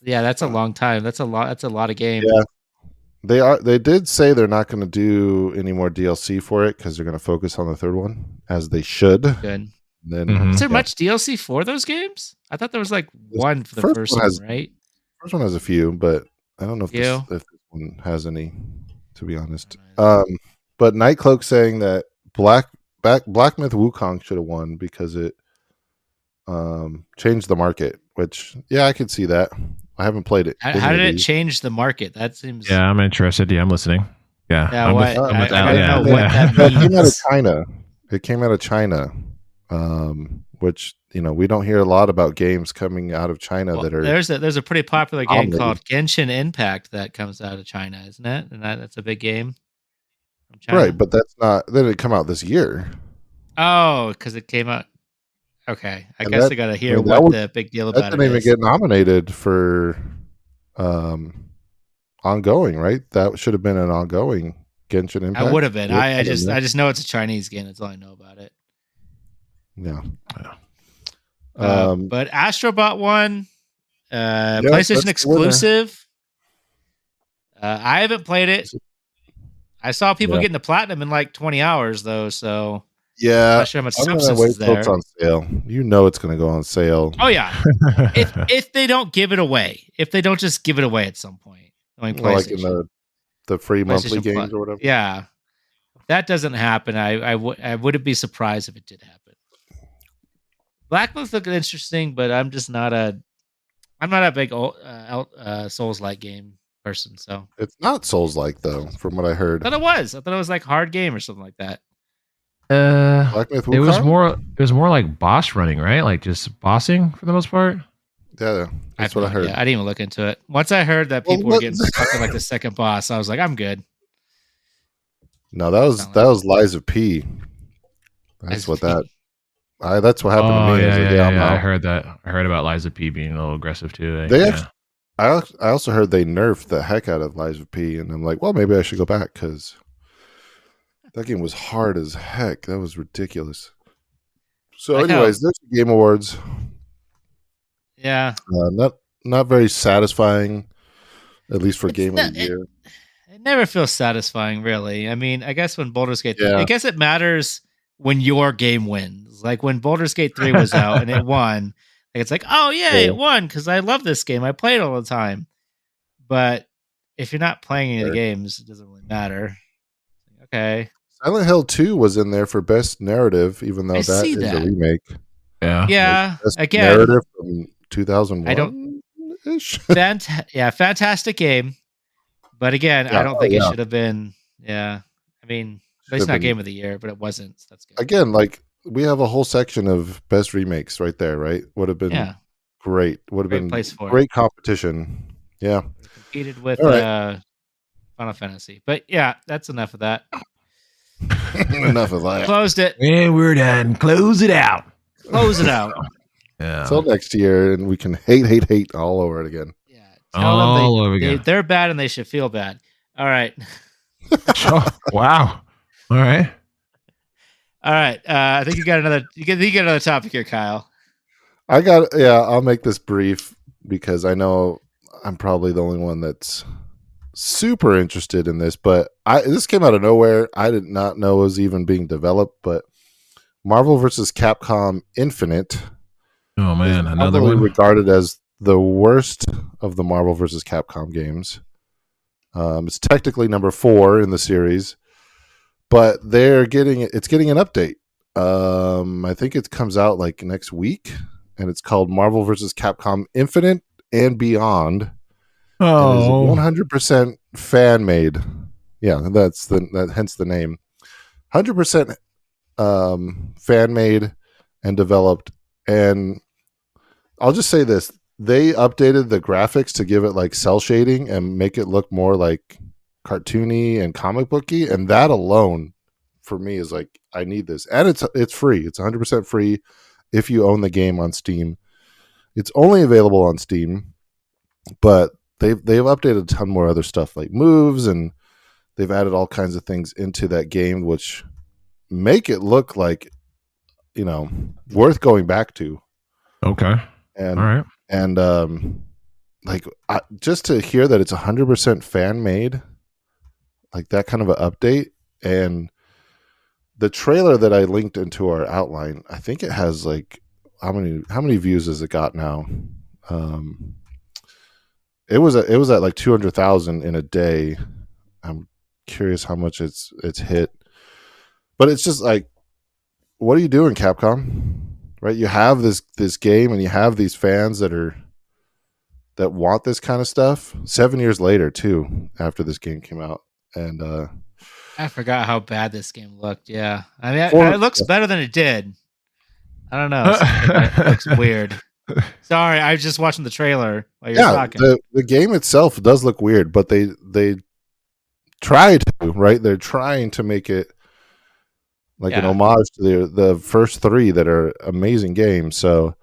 yeah, that's a long time. That's a lot. That's a lot of games. Yeah, they did say they're not going to do any more DLC for it because they're going to focus on the third one as they should. Good. Then is there much DLC for those games? I thought there was like one for the first one, right? First one has a few, but I don't know if this one has any. To be honest, but Nightcloak saying that Black Myth Wukong should have won because it changed the market. Which I could see that. I haven't played it. How did it change the market? That seems. Yeah, I'm interested. Yeah, I'm listening. Yeah, I don't know what that means. It came out of China. It came out of China. Which we don't hear a lot about games coming out of China that are. There's a pretty popular game called Genshin Impact that comes out of China, isn't it? And that's a big game from China. Right, but that's not. That didn't come out this year. Oh, because it came out. Okay, I guess I got to hear what the big deal about it is. That didn't even get nominated for ongoing, right? That should have been an ongoing Genshin Impact. I would have been. I just know it's a Chinese game. That's all I know about it. Yeah. But Astrobot won. PlayStation exclusive. I haven't played it. I saw people getting the platinum in like 20 hours though, so I'm not sure how much substance is there. It's on sale. It's going to go on sale. Oh yeah, if they don't give it away, if they don't just give it away at some point, like in the free monthly games or whatever. Yeah, if that doesn't happen, I wouldn't be surprised if it did happen. Black Myth looked interesting, but I'm not a big Souls-like game person. So it's not Souls-like though, from what I heard. I thought it was. I thought it was like hard game or something like that. Black Myth Wukong? It was more like boss running, right? Like just bossing for the most part. Yeah, that's what I heard. I didn't even look into it. Once I heard that people were getting stuck in like the second boss, I was like, I'm good. No, that was Lies of P. That's what that. That's what happened to me. I heard that. I heard about Lies of P being a little aggressive too. I also heard they nerfed the heck out of Lies of P, and I'm like, well, maybe I should go back because that game was hard as heck. That was ridiculous. So, anyways, there's the Game Awards. Yeah, not very satisfying, at least for Game of the Year. It never feels satisfying, really. I mean, I guess when Baldur's Gate, I guess it matters when your game wins. Like when Baldur's Gate 3 was out and it won, like it's like, oh yeah, it won because I love this game. I play it all the time. But if you're not playing any of the games, it doesn't really matter. Okay. Silent Hill 2 was in there for best narrative, even though that is a remake. Yeah. Yeah. Best Again, narrative from 2001. I don't. Fantastic game, but again, I don't think it should have been. Yeah, I mean, it's not Game of the Year, but it wasn't. So that's good. Again, like we have a whole section of best remakes right there. Right, would have been great. Would have been great competition. Yeah, competed with Final Fantasy, but yeah, that's enough of that. Enough of that. Closed it. And we're done. Close it out. Close it out. Yeah. Until next year, and we can hate all over it again. Yeah. Tell them they're bad and they should feel bad. All right. Wow. All right. I think you got another. You get another topic here, Kyle. I'll make this brief because I know I'm probably the only one that's super interested in this, but this came out of nowhere. I did not know it was even being developed, but Marvel vs. Capcom Infinite. Oh man, another one regarded as the worst of the Marvel vs. Capcom games. It's technically number 4 in the series, but it's getting an update. I think it comes out like next week, and it's called Marvel vs. Capcom Infinite and Beyond. Oh, 100% fan made. Yeah, hence the name. 100% fan made and developed. And I'll just say this: they updated the graphics to give it like cell shading and make it look more like cartoony and comic booky. And that alone, for me, is like, I need this. And it's free. It's 100% free if you own the game on Steam. It's only available on Steam, but they've updated a ton more other stuff like moves, and they've added all kinds of things into that game, which make it look like, worth going back to. Okay. And all right. And just to hear that it's 100% fan made, like that kind of an update, and the trailer that I linked into our outline, I think it has like how many views has it got now? It was at like 200,000 in a day. I'm curious how much it's hit, but it's just like, what are you doing, Capcom? Right? You have this game, and you have these fans that want this kind of stuff. 7 years later, too, after this game came out, and I forgot how bad this game looked. Yeah, I mean, it looks better than it did. I don't know. It looks weird. Sorry, I was just watching the trailer while you're talking. The game itself does look weird, but they try to, right? They're trying to make it like an homage to the first 3 that are amazing games. So,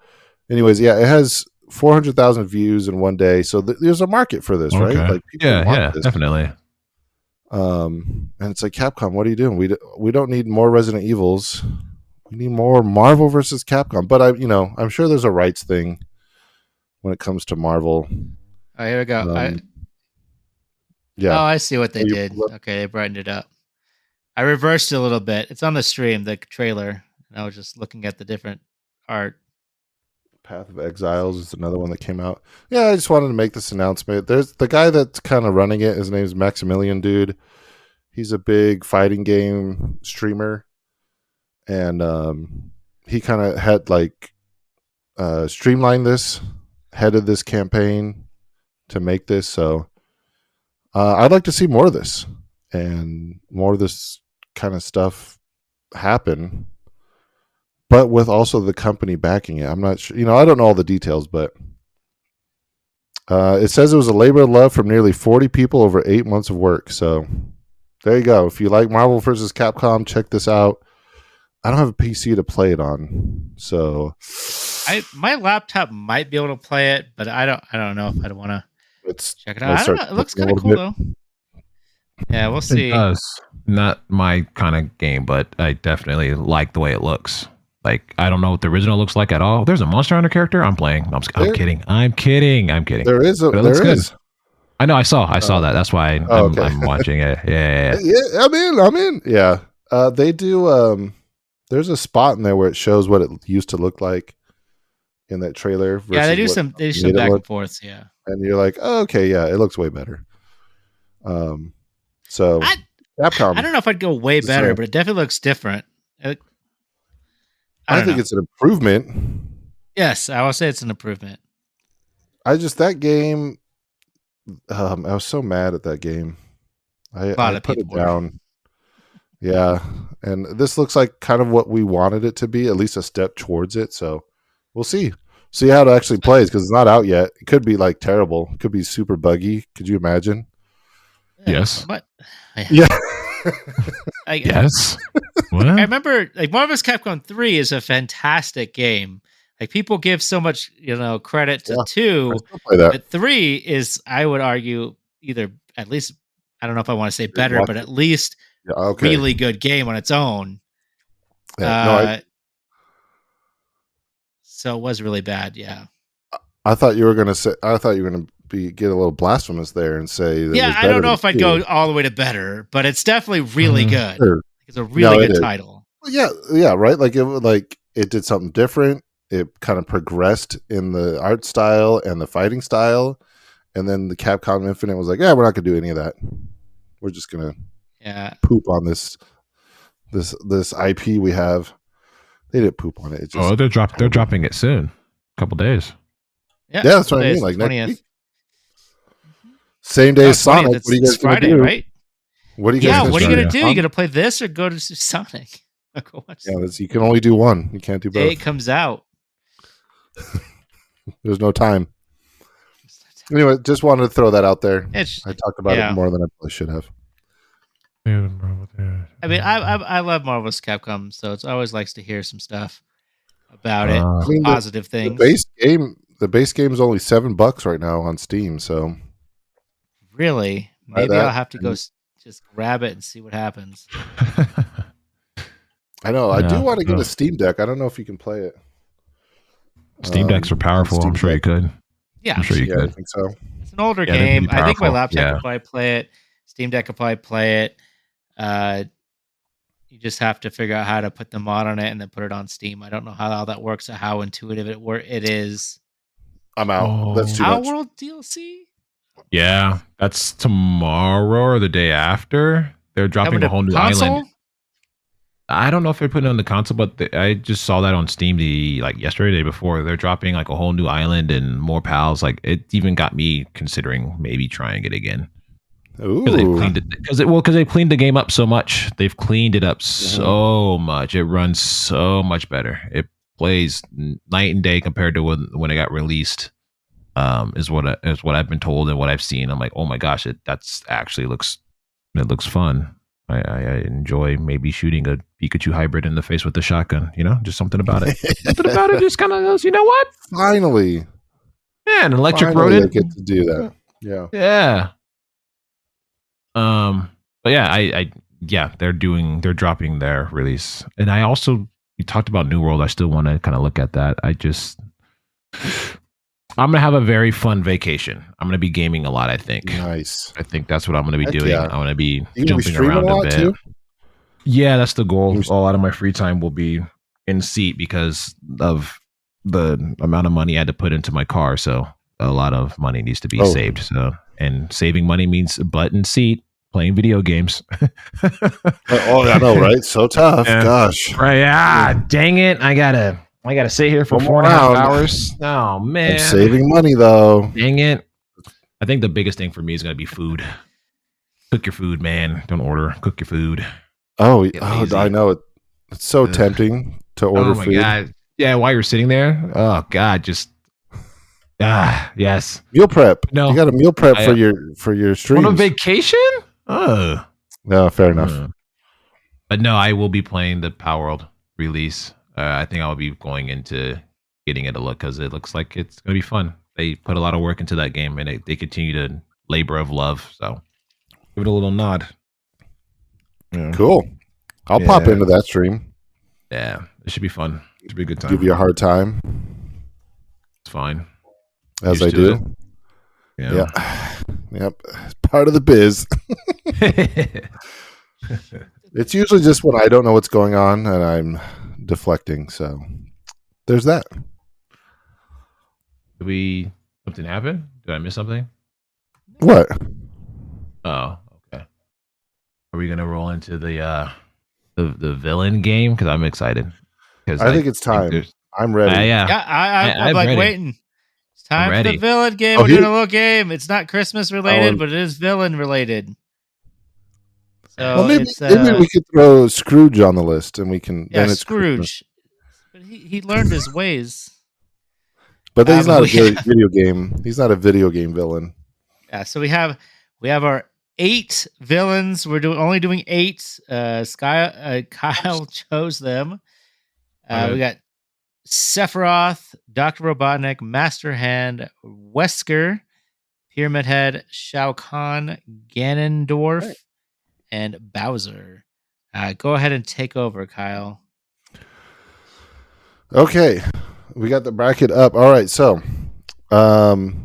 anyways, it has 400,000 views in one day. So there's a market for this, right? Like people want this. Definitely. And it's like, Capcom, what are you doing? We don't need more Resident Evils. We need more Marvel versus Capcom. But I'm sure there's a rights thing when it comes to Marvel. Oh, here we go. Yeah. Oh, I see what they did. Okay, they brightened it up. I reversed it a little bit. It's on the stream, the trailer, and I was just looking at the different art. Path of Exiles is another one that came out. Yeah, I just wanted to make this announcement. There's the guy that's kind of running it. His name's Maximilian Dude. He's a big fighting game streamer, and he kind of had streamlined this, headed this campaign to make this. So I'd like to see more of this and more of this kind of stuff happen, but with also the company backing it. I'm not sure, I don't know all the details, but it says it was a labor of love from nearly 40 people over 8 months of work. So there you go. If you like Marvel vs. Capcom, check this out. I don't have a PC to play it on, so my laptop might be able to play it, but I don't know if I'd want to check it out. I don't know. It looks kind of cool though. Yeah, we'll see. It does. Not my kind of game, but I definitely like the way it looks. Like, I don't know what the original looks like at all. There's a Monster Hunter character. I'm playing. I'm kidding. I'm kidding. There is. There is. I know. I saw that. That's why I'm watching it. Yeah. I'm in. Yeah. They do. There's a spot in there where it shows what it used to look like in that trailer. Yeah, they do some back and forth. Yeah. And you're like, oh, okay, yeah, it looks way better. So Capcom. I don't know if I'd go way better, but it definitely looks different. I think it's an improvement. Yes, I will say it's an improvement. That game. I was so mad at that game. I put it down. Yeah, and this looks like kind of what we wanted it to be, at least a step towards it. So we'll see how it actually plays, because it's not out yet. It could be like terrible. It could be super buggy. Could you imagine? Yes. But yeah. Yes. What? I remember like Marvel vs. Capcom 3 is a fantastic game. Like people give so much, credit to 2, but 3 is, I would argue, either at least, I don't know if I want to say better, but at least really good game on its own. So it was really bad. Yeah. I thought you were going to get a little blasphemous there and say that I don't know if I'd go all the way to better, but it's definitely really good. Sure. It's a really good title. Yeah, right. Like it did something different. It kind of progressed in the art style and the fighting style, and then the Capcom Infinite was like, "Yeah, we're not going to do any of that. We're just going to poop on this IP we have." They didn't poop on it. They're dropping it soon. A couple days. Yeah, that's what I mean. Like 20th. Next week. Same day as Sonic. What are you guys Friday, right? What are you guys? What are you gonna do? You gonna play this or go to Sonic? Go watch you can only do one. You can't do both. It comes out. There's no time. Anyway, just wanted to throw that out there. I talked about it more than I probably should have. I mean, I love Marvel's Capcom, so it's always likes to hear some stuff about it, positive things. The base game is only $7 right now on Steam. So really, maybe I'll have to go just grab it and see what happens. I know. I do want to get a Steam Deck. I don't know if you can play it. Steam Decks are powerful. I'm sure you could. Yeah, I'm sure you could. I think so. It's an older game. I think my laptop could probably play it. Steam Deck could probably play it. You just have to figure out how to put the mod on it and then put it on Steam. I don't know how all that works or how intuitive it is. I'm out. That's too much. World DLC? Yeah, that's tomorrow or the day after. They're dropping a whole new island. I don't know if they're putting it on the console, but I just saw that on Steam yesterday, the day before. They're dropping like a whole new island and more pals. Like it even got me considering maybe trying it again. Because they cleaned it. Because they cleaned the game up so much. They've cleaned it up so much. It runs so much better. It plays night and day compared to when it got released. Is what I've been told and what I've seen. I'm like, oh my gosh, that's actually looks fun. I enjoy maybe shooting a Pikachu hybrid in the face with the shotgun. Just something about it. Something about it just kind of goes, you know what? Finally, yeah, an electric rodent. I get to do that. Yeah. Yeah. But yeah, they're dropping their release, and I also you talked about New World. I still want to kind of look at that. I'm going to have a very fun vacation. I'm going to be gaming a lot, I think. Nice. I think that's what I'm going to be doing. I'm going to be jumping around a bit. Too? Yeah, that's the goal. A lot of my free time will be in seat because of the amount of money I had to put into my car. So a lot of money needs to be saved. So, and saving money means butt and seat, playing video games. I know, right? So tough. Gosh. Right. Dang it. I gotta sit here for 4.5 hours. Oh man, I'm saving money though. Dang it! I think the biggest thing for me is gonna be food. Cook your food, man. Don't order. Cook your food. I know it. It's so tempting to order food. God. Yeah, while you're sitting there. Oh God, just yes. Meal prep. No, you got a meal prep for your streams. On a vacation? Oh, no, fair enough. But no, I will be playing the Power World release. I think I'll be going into getting it a look because it looks like it's going to be fun. They put a lot of work into that game and they continue to labor of love. So give it a little nod. Yeah. Cool. I'll pop into that stream. Yeah, it should be fun. It should be a good time. Give you a hard time. It's fine. As I do. Yeah. Yep. Part of the biz. It's usually just when I don't know what's going on and I'm deflecting, so there's that. Something happen? Did I miss something? What? Oh, gonna roll into the villain game? Because I'm excited. Because I think it's time. I'm ready. I'm like ready. waiting. It's time for the villain game. We're doing a little game. It's not Christmas related, but it is villain related. So maybe we could throw Scrooge on the list, and we can. Yeah, then it's Scrooge. But he learned his ways. But he's not a video game. He's not a video game villain. Yeah. So we have our 8 villains. We're only doing 8. Kyle chose them. We got Sephiroth, Dr. Robotnik, Master Hand, Wesker, Pyramid Head, Shao Kahn, Ganondorf, and Bowser. Go ahead and take over, Kyle. Okay, we got the bracket up. All right, so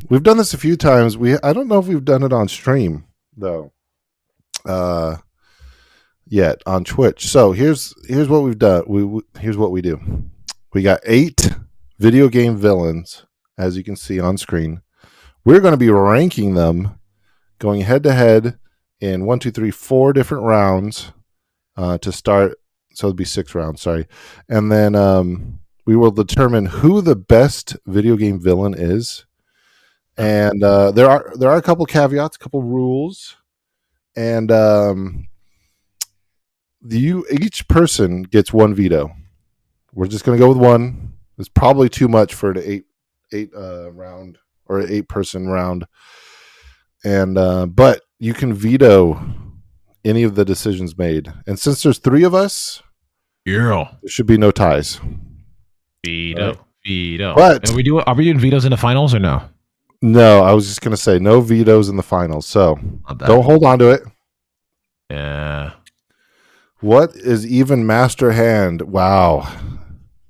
we've done this a few times. I don't know if we've done it on stream though, yet on Twitch. So here's what we've done. Here's what we do. We got 8 video game villains, as you can see on screen. We're going to be ranking them, going head to head in 4 different rounds to start. So it'll be 6 rounds. Sorry, and then we will determine who the best video game villain is. And there are a couple caveats, a couple rules, and each person gets 1 veto. We're just going to go with 1. It's probably too much for an 8 round or an 8-person round, and but you can veto any of the decisions made. And since there's 3 of us, there should be no ties. Veto. But are we doing vetoes in the finals or no? No, I was just going to say no vetoes in the finals. So don't hold on to it. Yeah. What is even Master Hand? Wow.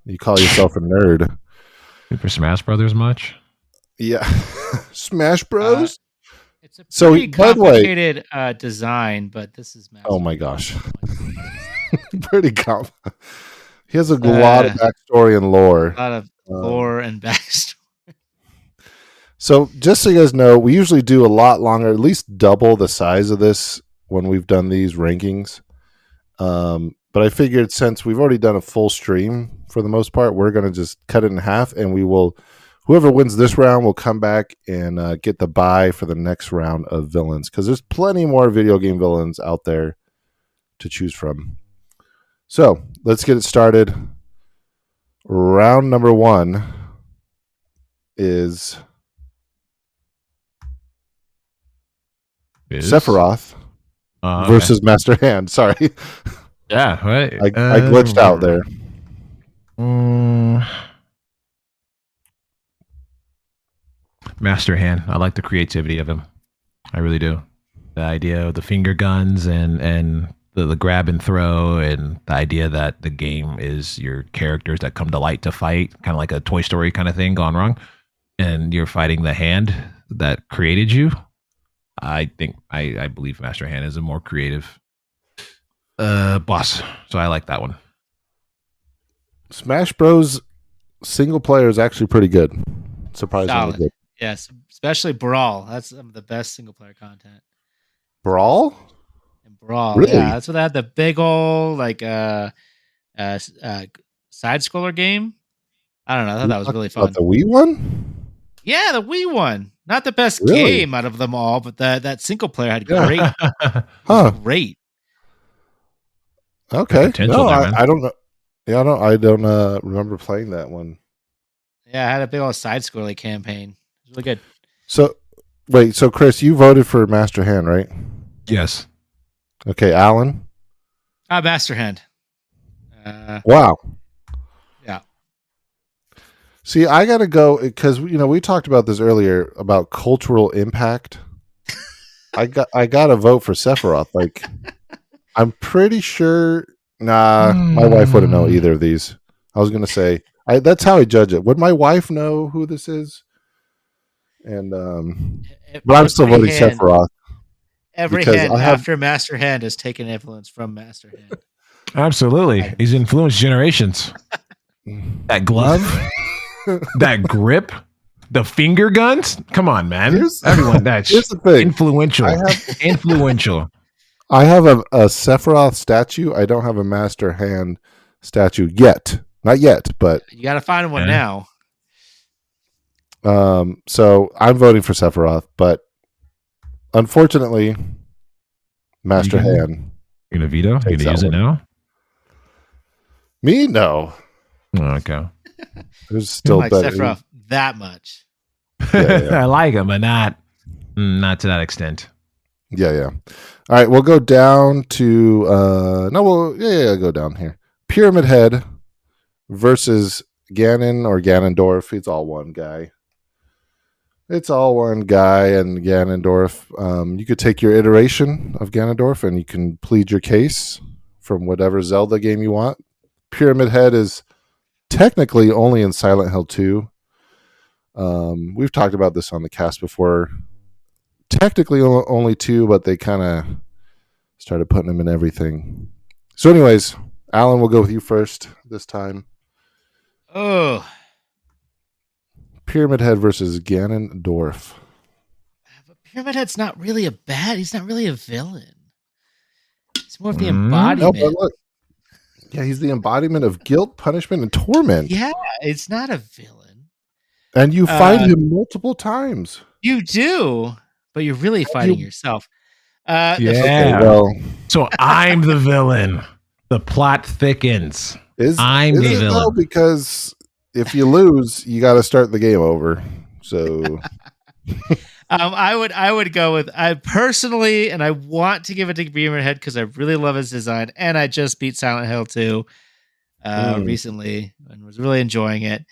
You call yourself a nerd. Super Smash Brothers much? Yeah. Smash Bros? It's a pretty complicated design, but this is Master. Oh my gosh. Pretty complicated. He has a lot of backstory and lore. A lot of lore and backstory. So just so you guys know, we usually do a lot longer, at least double the size of this when we've done these rankings. But I figured since we've already done a full stream for the most part, we're going to just cut it in half, and whoever wins this round will come back and get the bye for the next round of villains, because there's plenty more video game villains out there to choose from. So let's get it started. Round number 1 is Sephiroth versus Master Hand. Sorry. Yeah, right. I glitched out there. Master Hand. I like the creativity of him. I really do. The idea of the finger guns and the grab and throw, and the idea that the game is your characters that come to light to fight, kind of like a Toy Story kind of thing gone wrong, and you're fighting the hand that created you. I think I believe Master Hand is a more creative boss, so I like that one. Smash Bros. Single player is actually pretty good. Surprisingly good. Yes, especially Brawl. That's some of the best single player content. Brawl? Brawl. Really? Yeah, that's what I had, the big old side scroller game. I don't know. I thought that was really fun. The Wii one? Yeah, the Wii one. Not the best game out of them all, but that single player had great. Great. Okay. No, I don't know. Yeah, I don't remember playing that one. Yeah, I had a big old side scrolling campaign. It was really good. So wait, so Chris, you voted for Master Hand, right? Yes. Okay, Alan? Master Hand. Wow. Yeah. See, I got to go because we talked about this earlier about cultural impact. I got to vote for Sephiroth. Like, I'm pretty sure. Nah, my wife wouldn't know either of these. I was gonna say that's how I judge it. Would my wife know who this is? And but I'm still voting Sephiroth. Every hand after Master Hand has taken influence from Master Hand. Absolutely, he's influenced generations. That glove, that grip, the finger guns. Come on, man! Everyone, that's influential. Influential. I have a Sephiroth statue. I don't have a Master Hand statue yet. Not yet, but you got to find one now. So I'm voting for Sephiroth, but unfortunately, Master Hand. You're gonna veto? You're gonna use it now? Me? No. Oh, okay. There's still like better. Sephiroth that much. I like him, but not to that extent. Yeah. All right, we'll go down to go down here. Pyramid Head versus Ganon or Ganondorf. It's all one guy. And Ganondorf. You could take your iteration of Ganondorf and you can plead your case from whatever Zelda game you want. Pyramid Head is technically only in Silent Hill 2. We've talked about this on the cast before. Technically only 2, but they kind of started putting them in everything. So anyways, Alan, we'll go with you first this time. Oh. Pyramid Head versus Ganondorf. But Pyramid Head's not really he's not really a villain. It's more of the embodiment. No, but look. Yeah, he's the embodiment of guilt, punishment, and torment. Yeah, it's not a villain. And you fight him multiple times. You do, but you're really fighting yourself. Okay, well, so I'm the villain. The plot thickens. I'm the villain. Though? Because if you lose, you got to start the game over. So, I would go with I personally, and I want to give it to Pyramid Head because I really love his design, and I just beat Silent Hill 2 recently and was really enjoying it.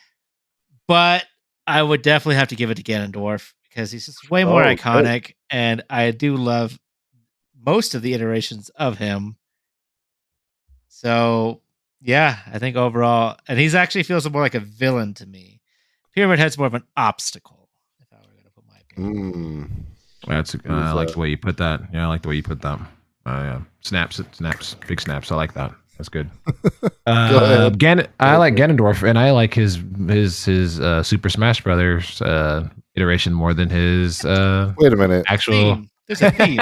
But I would definitely have to give it to Ganondorf because he's just way more iconic, and I do love most of the iterations of him. So, yeah, I think overall, and he's actually feels more like a villain to me. Pyramid Head's more of an obstacle, if I were going to put my opinion. I like the way you put that. Yeah, I like the way you put that. Yeah. Snaps, big snaps. I like that. That's good. I like Ganondorf, and I like his Super Smash Brothers iteration more than his. Wait a minute. Actual. There's a theme.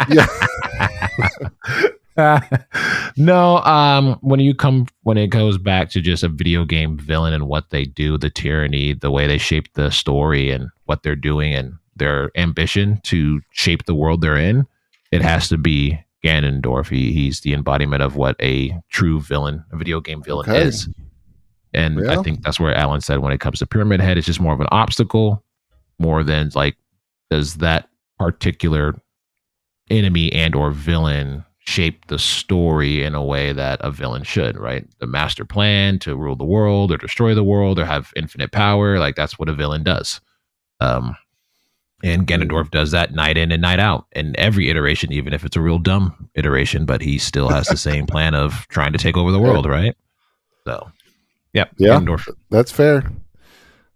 Yeah. No, when it goes back to just a video game villain and what they do, the tyranny, the way they shape the story and what they're doing and their ambition to shape the world they're in, it has to be Ganondorf. He's the embodiment of what a true villain, a video game villain is. And I think that's where Alan said when it comes to Pyramid Head, it's just more of an obstacle more than like, does that particular enemy and or villain shape the story in a way that a villain should, right? The master plan to rule the world or destroy the world or have infinite power, like that's what a villain does. And Ganondorf does that night in and night out in every iteration, even if it's a real dumb iteration, but he still has the same plan of trying to take over the world, right? So, yeah, Ganondorf. That's fair.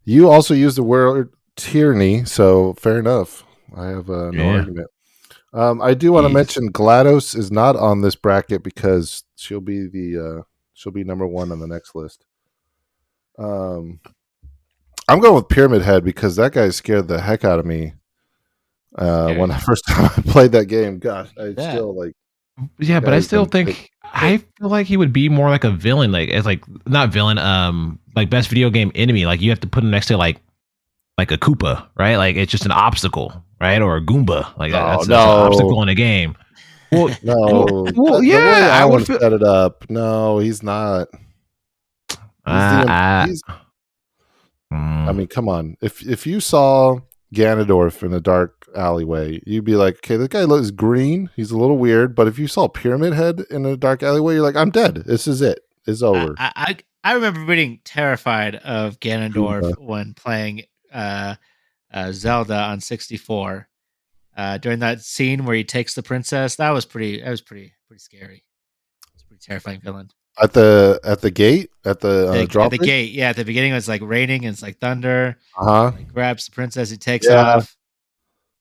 You also use the word tyranny, so fair enough. I have no argument. I do want to mention GLaDOS is not on this bracket because she'll be number one on the next list. I'm going with Pyramid Head because that guy scared the heck out of me when the first time I played that game. Gosh, still like. Yeah, but I still think I feel like he would be more like a villain. Like it's like not villain. Like best video game enemy. Like you have to put him next to like a Koopa, right? Like it's just an obstacle, right? Or a Goomba. Like that's an obstacle in a game. Well, no. Well, yeah, I would set it up. No, he's not. I mean, come on. If you saw Ganondorf in a dark alleyway, you'd be like, okay, this guy looks green. He's a little weird. But if you saw Pyramid Head in a dark alleyway, you're like, I'm dead. This is it. It's over. I remember being terrified of Ganondorf when playing Zelda on 64. During that scene where he takes the princess, that was pretty scary. It's a pretty terrifying villain. At the gate, at the drop. At the gate, yeah. At the beginning, it's like raining and it's like thunder. He grabs the princess, he takes it off.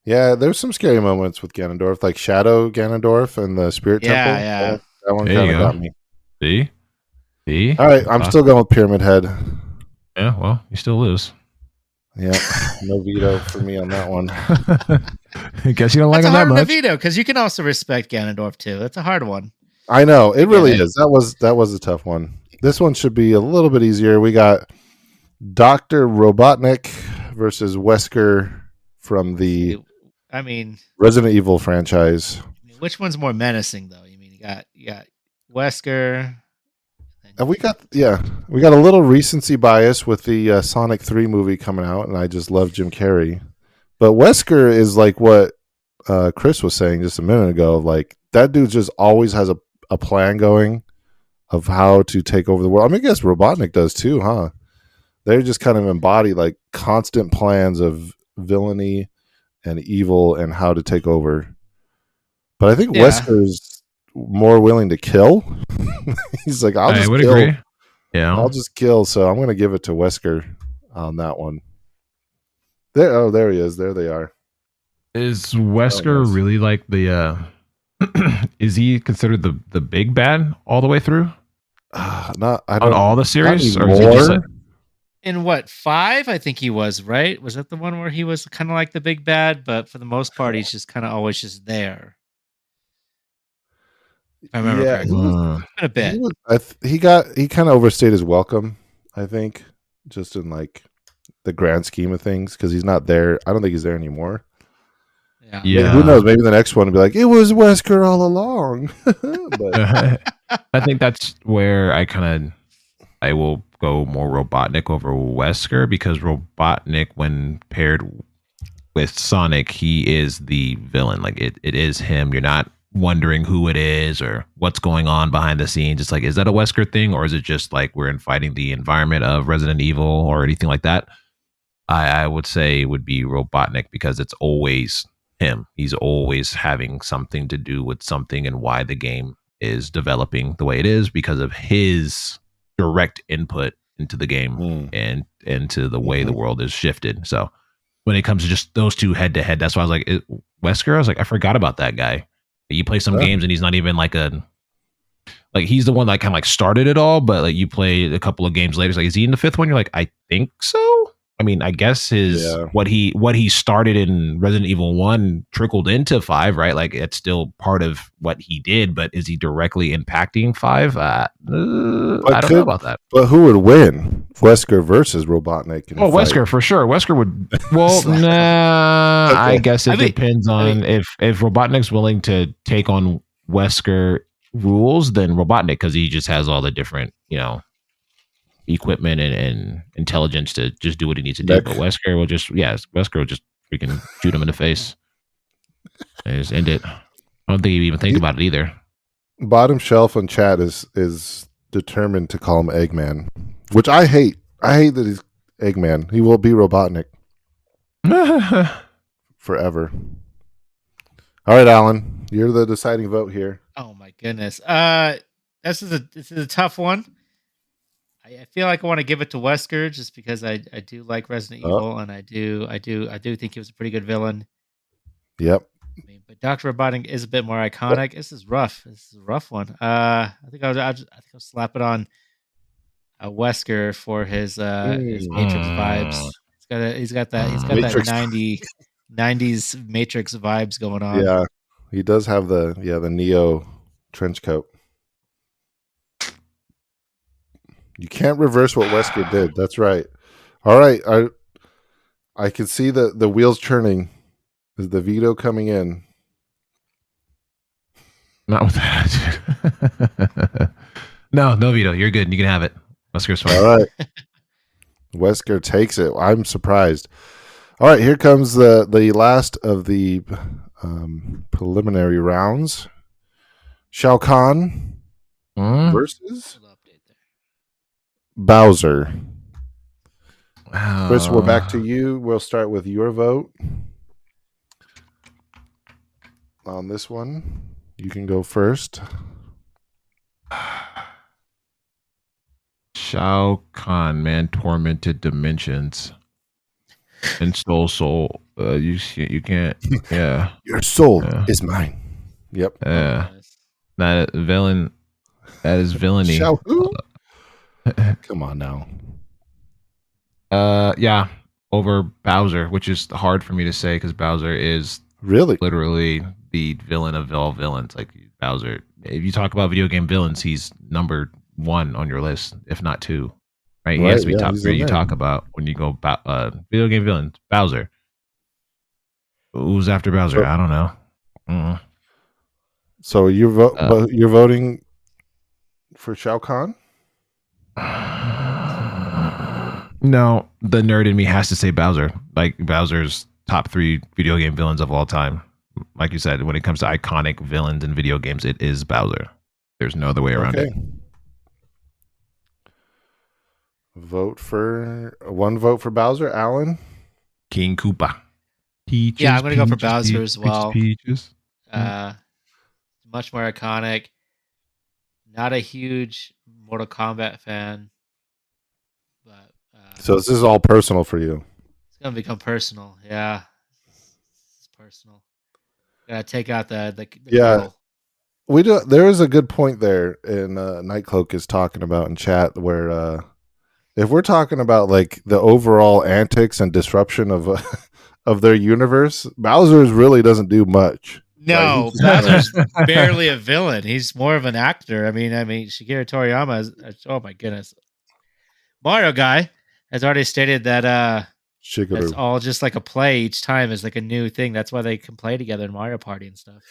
Yeah, there's some scary moments with Ganondorf, like Shadow Ganondorf and the Spirit Temple. Yeah. That one kind of got me. See. All right, I'm still going with Pyramid Head. Yeah, well, you still lose. Yeah, no veto for me on that one. Guess you don't like him that much. Veto because you can also respect Ganondorf too. It's a hard one. I know it really is. That was a tough one. This one should be a little bit easier. We got Dr. Robotnik versus Wesker from the Resident Evil franchise. Which one's more menacing though? You mean you got Wesker? And we got a little recency bias with the Sonic 3 movie coming out, and I just love Jim Carrey. But Wesker is like what Chris was saying just a minute ago. Like that dude just always has a plan going of how to take over the world. I mean, I guess Robotnik does too, huh? They just kind of embody like constant plans of villainy and evil and how to take over. But I think Wesker's more willing to kill. He's like, I would kill. Agree. Yeah, I'll just kill. So I'm going to give it to Wesker on that one. There he is. There they are. Is Wesker really like the? Is he considered the big bad all the way through? On all the series, or is he just like, in what 5? I think he was right. Was that the one where he was kind of like the big bad, but for the most part, he's just kind of always just there. If I remember correctly, a bit. He kind of overstayed his welcome. I think just in like the grand scheme of things because he's not there. I don't think he's there anymore. Yeah. Who knows? Maybe the next one will be like, it was Wesker all along. But I think that's where I will go more Robotnik over Wesker because Robotnik, when paired with Sonic, he is the villain. Like it is him. You're not wondering who it is or what's going on behind the scenes. It's like, is that a Wesker thing or is it just like we're fighting the environment of Resident Evil or anything like that? I would say it would be Robotnik because it's always him. He's always having something to do with something and why the game is developing the way it is because of his direct input into the game and into the way the world is shifted. So when it comes to just those two head to head, that's why I was like, Wesker, I was like, I forgot about that guy. You play some games and he's not even like he's the one that kind of like started it all, but like you play a couple of games later, it's like, is he in the 5th one? You're like, I think so. I mean, I guess what he started in Resident Evil 1 trickled into 5, right? Like it's still part of what he did, but is he directly impacting 5? I don't know about that. But who would win, Wesker versus Robotnik? Wesker for sure. Wesker would. Well, nah. Okay. I guess it depends on if Robotnik's willing to take on Wesker rules, then Robotnik because he just has all the different, equipment and intelligence to just do what he needs to do. But Wesker will just freaking shoot him in the face and just end it. I don't think he even think about it either. Bottom shelf on chat is determined to call him Eggman, which I hate. I hate that he's Eggman. He will be Robotnik forever. All right, Alan, you're the deciding vote here. Oh my goodness. This is a tough one. I feel like I want to give it to Wesker just because I do like Resident Evil and I do think he was a pretty good villain. Yep. But Dr. Robotnik is a bit more iconic. This is rough. This is a rough one. I think I'll slap it on Wesker for his Matrix vibes. He's got that 90s Matrix vibes going on. Yeah. He does have the Neo trench coat. You can't reverse what Wesker did. That's right. All right. I can see the wheels churning. Is the veto coming in? Not with that. No veto. You're good. You can have it. Wesker's fine. All right. Wesker takes it. I'm surprised. All right. Here comes the last of the preliminary rounds. Shao Kahn versus Bowser. Chris, we're back to you. We'll start with your vote on this one. You can go first. Shao Kahn, man, tormented dimensions and stole soul. You can't. Yeah, your soul is mine. Yep. Yeah, that villain. That is villainy. Shao who? Come on now. Yeah, over Bowser, which is hard for me to say because Bowser is Really? Literally the villain of all villains, like Bowser. If you talk about video game villains, he's number 1 on your list, if not 2. Right? He has to be top 3 you talk about when you go video game villains. Bowser. Who's after Bowser? I don't know. Mm-mm. So you're voting for Shao Kahn? No, the nerd in me has to say Bowser. Like Bowser's top 3 video game villains of all time. Like you said, when it comes to iconic villains in video games, it is Bowser. There's no other way around it. One vote for Bowser, Alan. King Koopa. Peaches, I'm going to go for Bowser as well. Peaches. Much more iconic. Not a huge Mortal Kombat fan, but so this is all personal for you. It's going to become personal. Yeah, it's personal. Gotta take out the yeah. We do. There is a good point there, and Nightcloak is talking about in chat where if we're talking about like the overall antics and disruption of of their universe, Bowser's really doesn't do much. No, Bowser's barely a villain. He's more of an actor. I mean, Shigeru Toriyama is. Oh my goodness, Mario guy has already stated that it's all just like a play. Each time is like a new thing. That's why they can play together in Mario Party and stuff.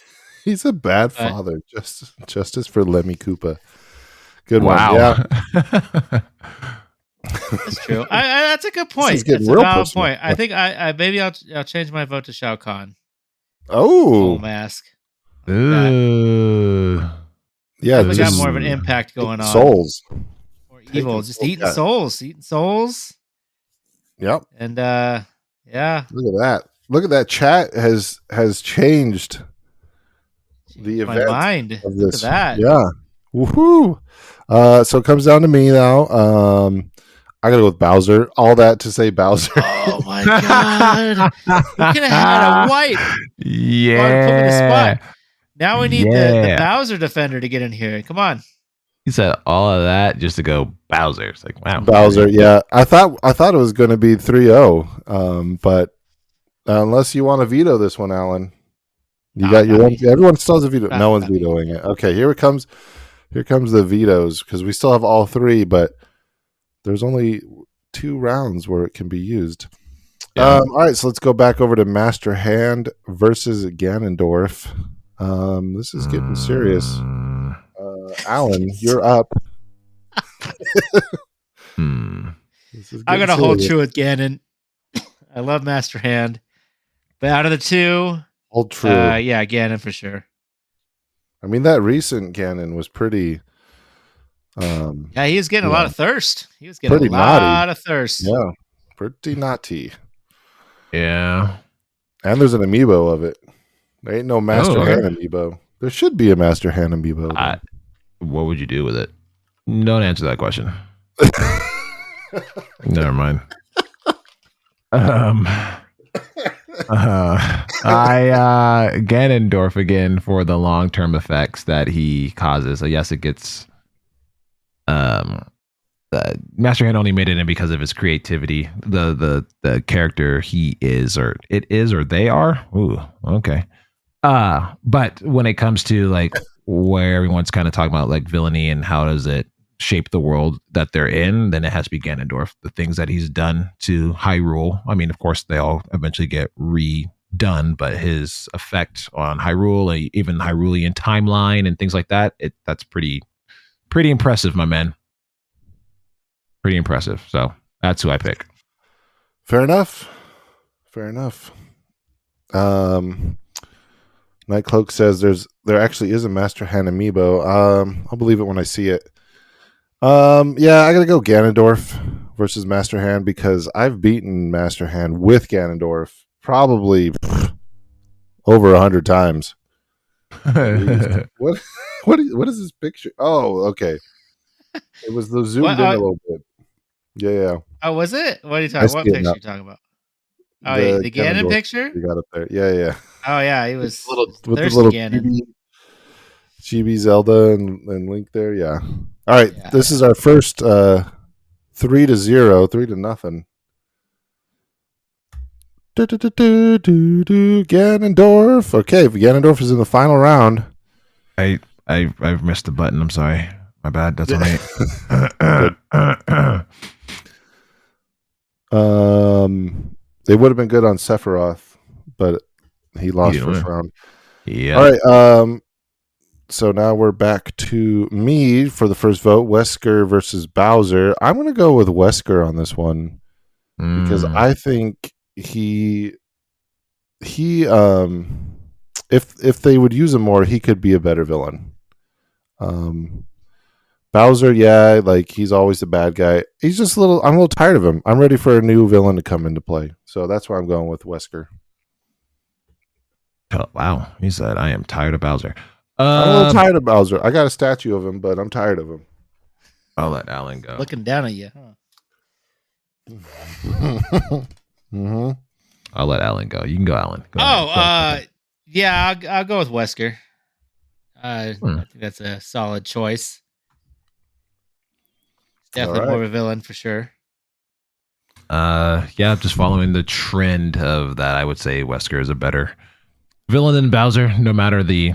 He's a bad father. Justice for Lemmy Koopa. Good wow. one. Yeah. That's true. That's a good point. That's a valid point. I think maybe I'll change my vote to Shao Kahn. Oh, mask. Yeah, we got more of an impact going on. Souls or evil, just eating souls. Yep. And yeah. Look at that. Chat has changed the event. My mind. Of Look this. at that. Yeah. Woohoo. So it comes down to me now. I gotta go with Bowser. All that to say Bowser. Oh my god! We could have had a white. Yeah. Now we need the Bowser defender to get in here. Come on. He said all of that just to go Bowser. It's like wow. Bowser. Yeah, I thought it was going to be 3-0. But unless you want to veto this one, Alan, you got your one. Everyone still has a veto. No one's vetoing it. Okay, here it comes. Here comes the vetoes because we still have all 3, but there's only 2 rounds where it can be used. Yeah. All right, so let's go back over to Master Hand versus Ganondorf. This is getting serious. Alan, you're up. I'm going to hold true with Ganon. I love Master Hand. But out of the 2, hold true. Yeah, Ganon for sure. I mean, that recent Ganon was pretty... yeah, he was getting a lot of thirst. He was getting a lot of thirst. Yeah, pretty naughty. Yeah. And there's an amiibo of it. There ain't no Master Hand amiibo. There should be a Master Hand amiibo. What would you do with it? Don't answer that question. Never mind. Ganondorf again for the long-term effects that he causes. So yes, it gets Master Hand only made it in because of his creativity. The character he is, or it is, or they are. Ooh, okay. But when it comes to like where everyone's kind of talking about like villainy and how does it shape the world that they're in, then it has to be Ganondorf. The things that he's done to Hyrule. I mean, of course, they all eventually get redone, but his effect on Hyrule, even Hyrulean timeline and things like that, that's pretty impressive, my man. Pretty impressive. So that's who I pick. Fair enough. Nightcloak says there actually is a Master Hand amiibo. I'll believe it when I see it. Yeah, I gotta go Ganondorf versus Master Hand because I've beaten Master Hand with Ganondorf probably over 100 times. What is this picture? Oh, okay. It was the zoomed in a little bit. Yeah. Oh, was it? What are you talking? What picture are you talking about? Oh, the Ganon picture? You got up there. Yeah. Oh yeah, he was with the little Chibi Zelda and Link there. Yeah. All right, This is our first 3-0, 3-0. Ganondorf. Okay, Ganondorf is in the final round. I've missed the button. I'm sorry. My bad. That's on me. They would have been good on Sephiroth, but he lost first round. Yeah. All right. So now we're back to me for the first vote. Wesker versus Bowser. I'm going to go with Wesker on this one because I think if they would use him more, he could be a better villain. Bowser, yeah, like he's always the bad guy. He's just I'm a little tired of him. I'm ready for a new villain to come into play. So that's why I'm going with Wesker. Oh, wow. He said, I am tired of Bowser. I'm a little tired of Bowser. I got a statue of him, but I'm tired of him. I'll let Alan go. Looking down at you, huh? Mm-hmm. I'll let Alan go. You can go, Alan. Go yeah, I'll go with Wesker. I think that's a solid choice. Definitely more of a villain for sure. Yeah, just following the trend of that, I would say Wesker is a better villain than Bowser, no matter the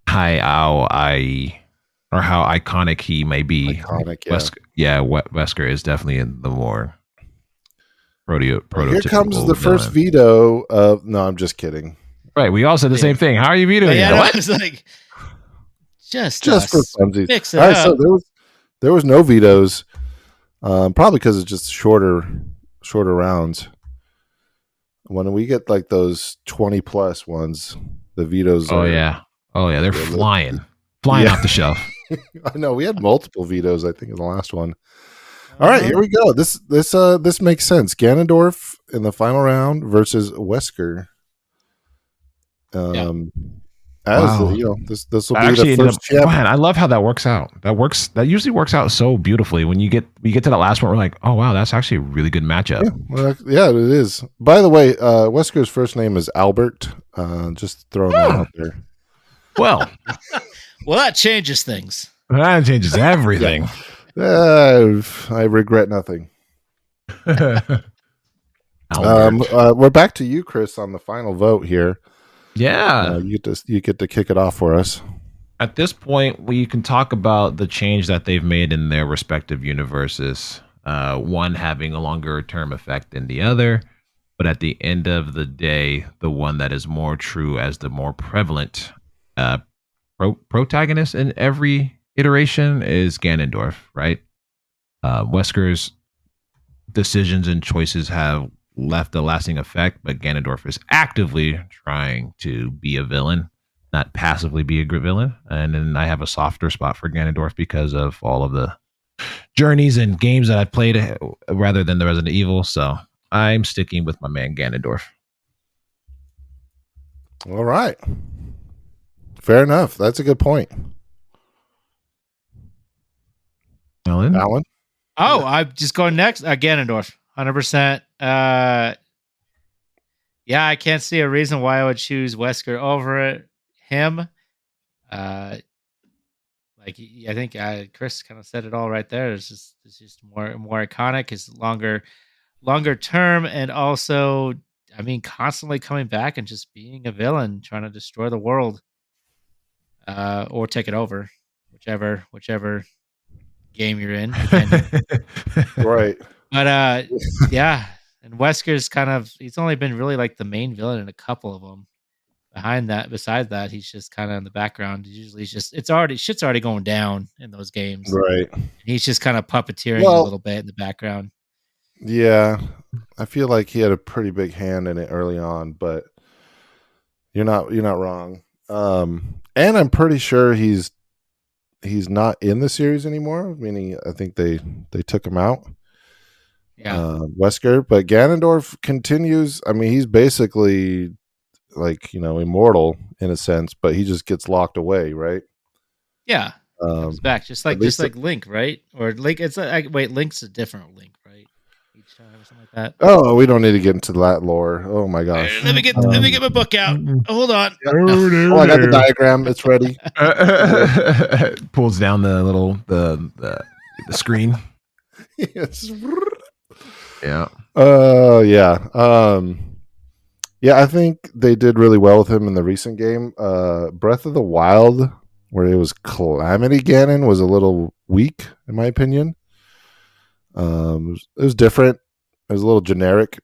how iconic he may be. Iconic, yeah. Wesker is definitely the more prototypical. Here comes the first veto of. No, I'm just kidding. Right, we all said the same thing. How are you vetoing? Yeah, what? Was like just for funsies. Mix it all right, up. so there was no vetoes, probably because it's just shorter rounds. When we get like those 20+ ones, the vetoes. Oh yeah, they're flying off the shelf. I know we had multiple vetoes. I think in the last one. All right, here we go. This makes sense. Ganondorf in the final round versus Wesker. This will be the first champion. Man, I love how that works out. That usually works out so beautifully. When you get to that last one, we're like, oh wow, that's actually a really good matchup. Yeah, it is. By the way, Wesker's first name is Albert. Just throwing that out there. Well, that changes things. That changes everything. I regret nothing. We're back to you, Chris, on the final vote here. Yeah, you get to kick it off for us. At this point, we can talk about the change that they've made in their respective universes. One having a longer term effect than the other, but at the end of the day, the one that is more true as the more prevalent protagonist in every iteration is Ganondorf, right? Wesker's decisions and choices have left a lasting effect, but Ganondorf is actively trying to be a villain, not passively be a good villain. And then I have a softer spot for Ganondorf because of all of the journeys and games that I've played rather than the Resident Evil. So I'm sticking with my man Ganondorf. All right. Fair enough. That's a good point. Alan? Oh, I'm just going next. Ganondorf. 100%. Yeah, I can't see a reason why I would choose Wesker over him. I think Chris kind of said it all right there. It's just more iconic. It's longer term, and also, I mean, constantly coming back and just being a villain, trying to destroy the world, or take it over, whichever game you're in. Right. But yeah, and Wesker's he's only been really like the main villain in a couple of them. Besides that, he's just kind of in the background. Usually shit's already going down in those games. Right. He's just kind of puppeteering a little bit in the background. Yeah. I feel like he had a pretty big hand in it early on, but you're not wrong. And I'm pretty sure he's not in the series anymore, meaning I think they took him out. Yeah. Wesker, but Ganondorf continues. I mean, he's basically like, immortal in a sense, but he just gets locked away, right? Yeah. Comes back just like Link, right? Or Link. It's Link's a different Link, right? Each time or something like that. Oh, we don't need to get into that lore. Oh my gosh. Let me get my book out. Hold on. Oh, I got the diagram. It's ready. Pulls down the little the screen. Yes. Yeah. Yeah. Yeah, I think they did really well with him in the recent game. Breath of the Wild, where it was Calamity Ganon, was a little weak, in my opinion. It was different. It was a little generic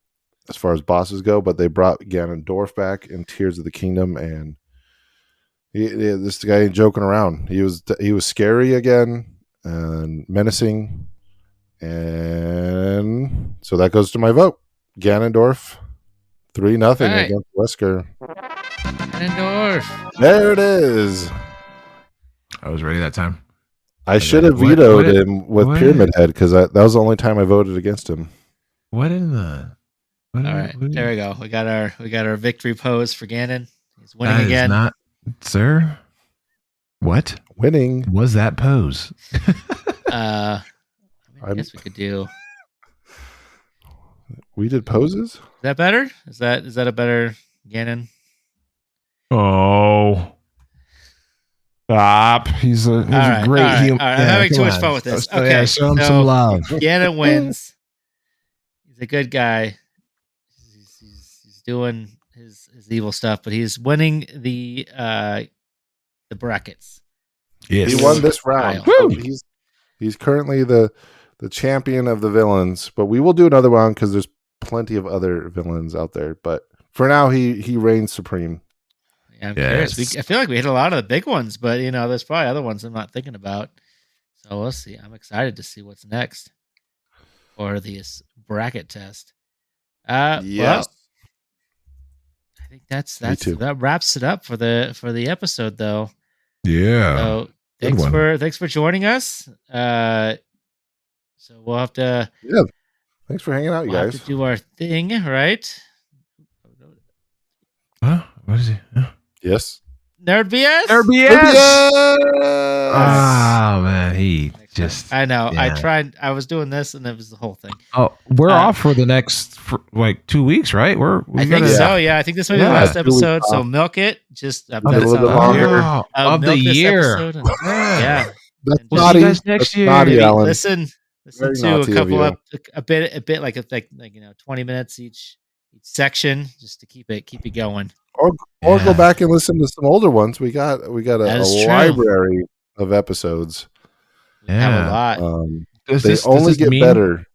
as far as bosses go, but they brought Ganondorf back in Tears of the Kingdom, and this guy ain't joking around. He was scary again and menacing, and so that goes to my vote. Ganondorf, 3-0 against Wesker. Ganondorf. There it is. I was ready that time. I should have vetoed him with Pyramid Head because that was the only time I voted against him. What in the? All right, there we go. We got our victory pose for Ganon. He's winning again. Not, sir. What winning was that pose? I guess we could do. We did poses. Is that better? Is that a better Ganon? Oh. Stop. He's a great human. All right. I'm having too much fun with this. Okay, yeah, show him some love. Ganon wins. He's a good guy. He's doing his evil stuff, but he's winning the brackets. Yes. He won this round. So he's currently the champion of the villains, but we will do another round because there's plenty of other villains out there. But for now, he reigns supreme. I'm curious. I feel like we hit a lot of the big ones, but there's probably other ones I'm not thinking about. So we'll see. I'm excited to see what's next for this bracket test. Well, I think that wraps it up for the episode, though. Yeah. So thanks for joining us. So we'll have to. Yeah. Thanks for hanging out, you guys. Have to do our thing, right? Huh? What is he? Yes. Nerd BS? Nerd BS! Oh, man. I know. Yeah. I tried. I was doing this, and it was the whole thing. Oh, we're off for the next, 2 weeks, right? I think so, yeah. I think this will be the last episode, so milk it. Just a little bit longer. Of the year. Yeah. That's naughty. You guys next year. Naughty, Alan. Listen to a couple of a bit like 20 minutes each section, just to keep it going. Or go back and listen to some older ones. We got a library of episodes. Yeah, have a lot. They only get better.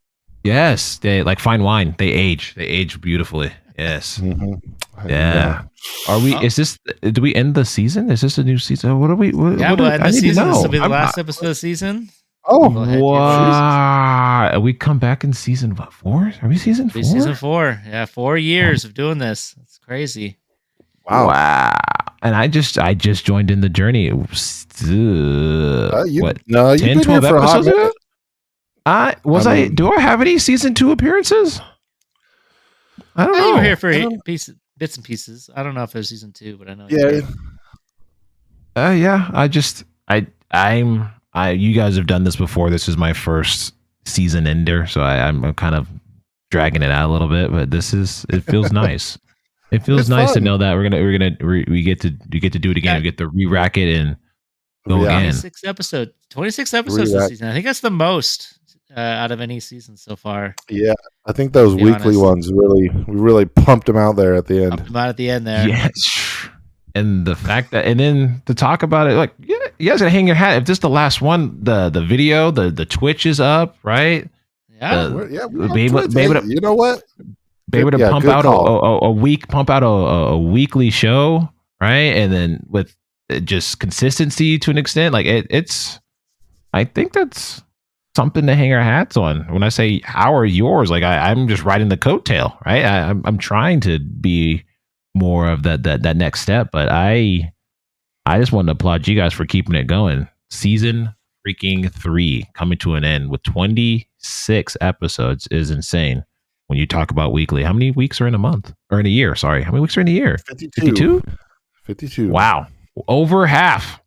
Yes, they like fine wine. They age beautifully. Yes. Mm-hmm. Yeah. Are we? Is this? Do we end the season? Is this a new season? What are we? We'll end the season. This will be the last episode of the season. Oh, wow! We come back in season 4? Are we season 4? Season 4. Yeah, 4 years of doing this. It's crazy. Wow! And I just joined in the journey. What? No, 10, 12 episodes ago? Do I have any season 2 appearances? I don't know. You were here for bits and pieces. I don't know if there's season 2, but I know. Yeah. You guys have done this before. This is my first season ender, so I'm kind of dragging it out a little bit, but it feels nice. It feels nice to know that we get to do it again. We get to re-rack it and go again. 26 episodes this season. I think that's the most out of any season so far. Yeah, I think those weekly ones we really pumped them out there at the end. Pumped them out at the end there. Yes. And the fact that, and then to talk about it, like, yeah, you guys gotta hang your hat. If this is the last one, the video, the Twitch is up, right? Yeah. Be able to, you know what? Be able to pump out a weekly show, right? And then with just consistency to an extent, like I think that's something to hang our hats on. When I say how are yours, like I'm just riding the coattail, right? I'm trying to be more of that next step, but I just wanted to applaud you guys for keeping it going. Season freaking 3 coming to an end with 26 episodes is insane. When you talk about weekly, how many weeks are in a month or in a year? Sorry, how many weeks are in a year? 52. Wow, over half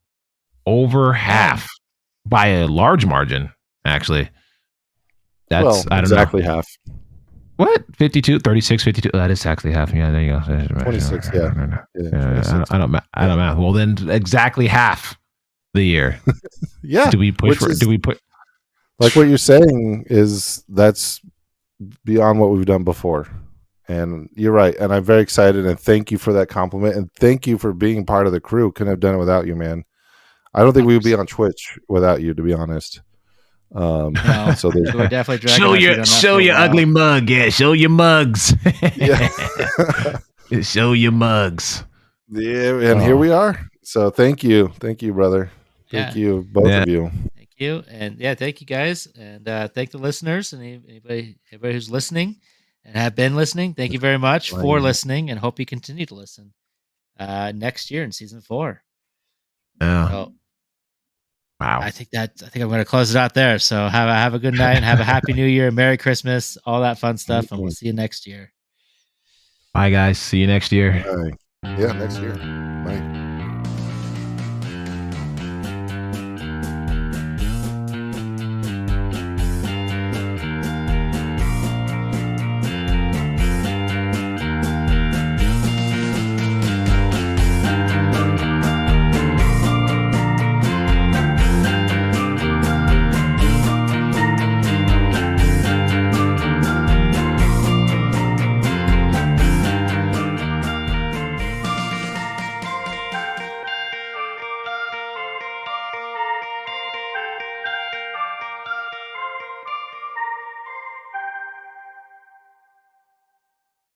by a large margin. Actually, that's I don't exactly know. Half. What? 52, 36, 52. That is exactly half. Yeah, there you go. 26, yeah. 26. I don't math. Well, then exactly half the year. Yeah. Do we put like what you're saying is that's beyond what we've done before. And you're right. And I'm very excited. And thank you for that compliment. And thank you for being part of the crew. Couldn't have done it without you, man. I don't think we would be on Twitch without you, to be honest. No, so there's we're definitely show your ugly mug. Yeah, show your mugs. Yeah. Show your mugs. Yeah, and here we are. So thank you, brother. Thank you, both of you. Thank you, and thank you guys, and thank the listeners and everybody who's listening and have been listening. Thank you very much for listening, and hope you continue to listen next year in season 4. Yeah. So, wow. I think I'm going to close it out there. So have a good night and have a happy New Year, Merry Christmas, all that fun stuff, and we'll see you next year. Bye, guys. See you next year. Yeah, next year. Bye.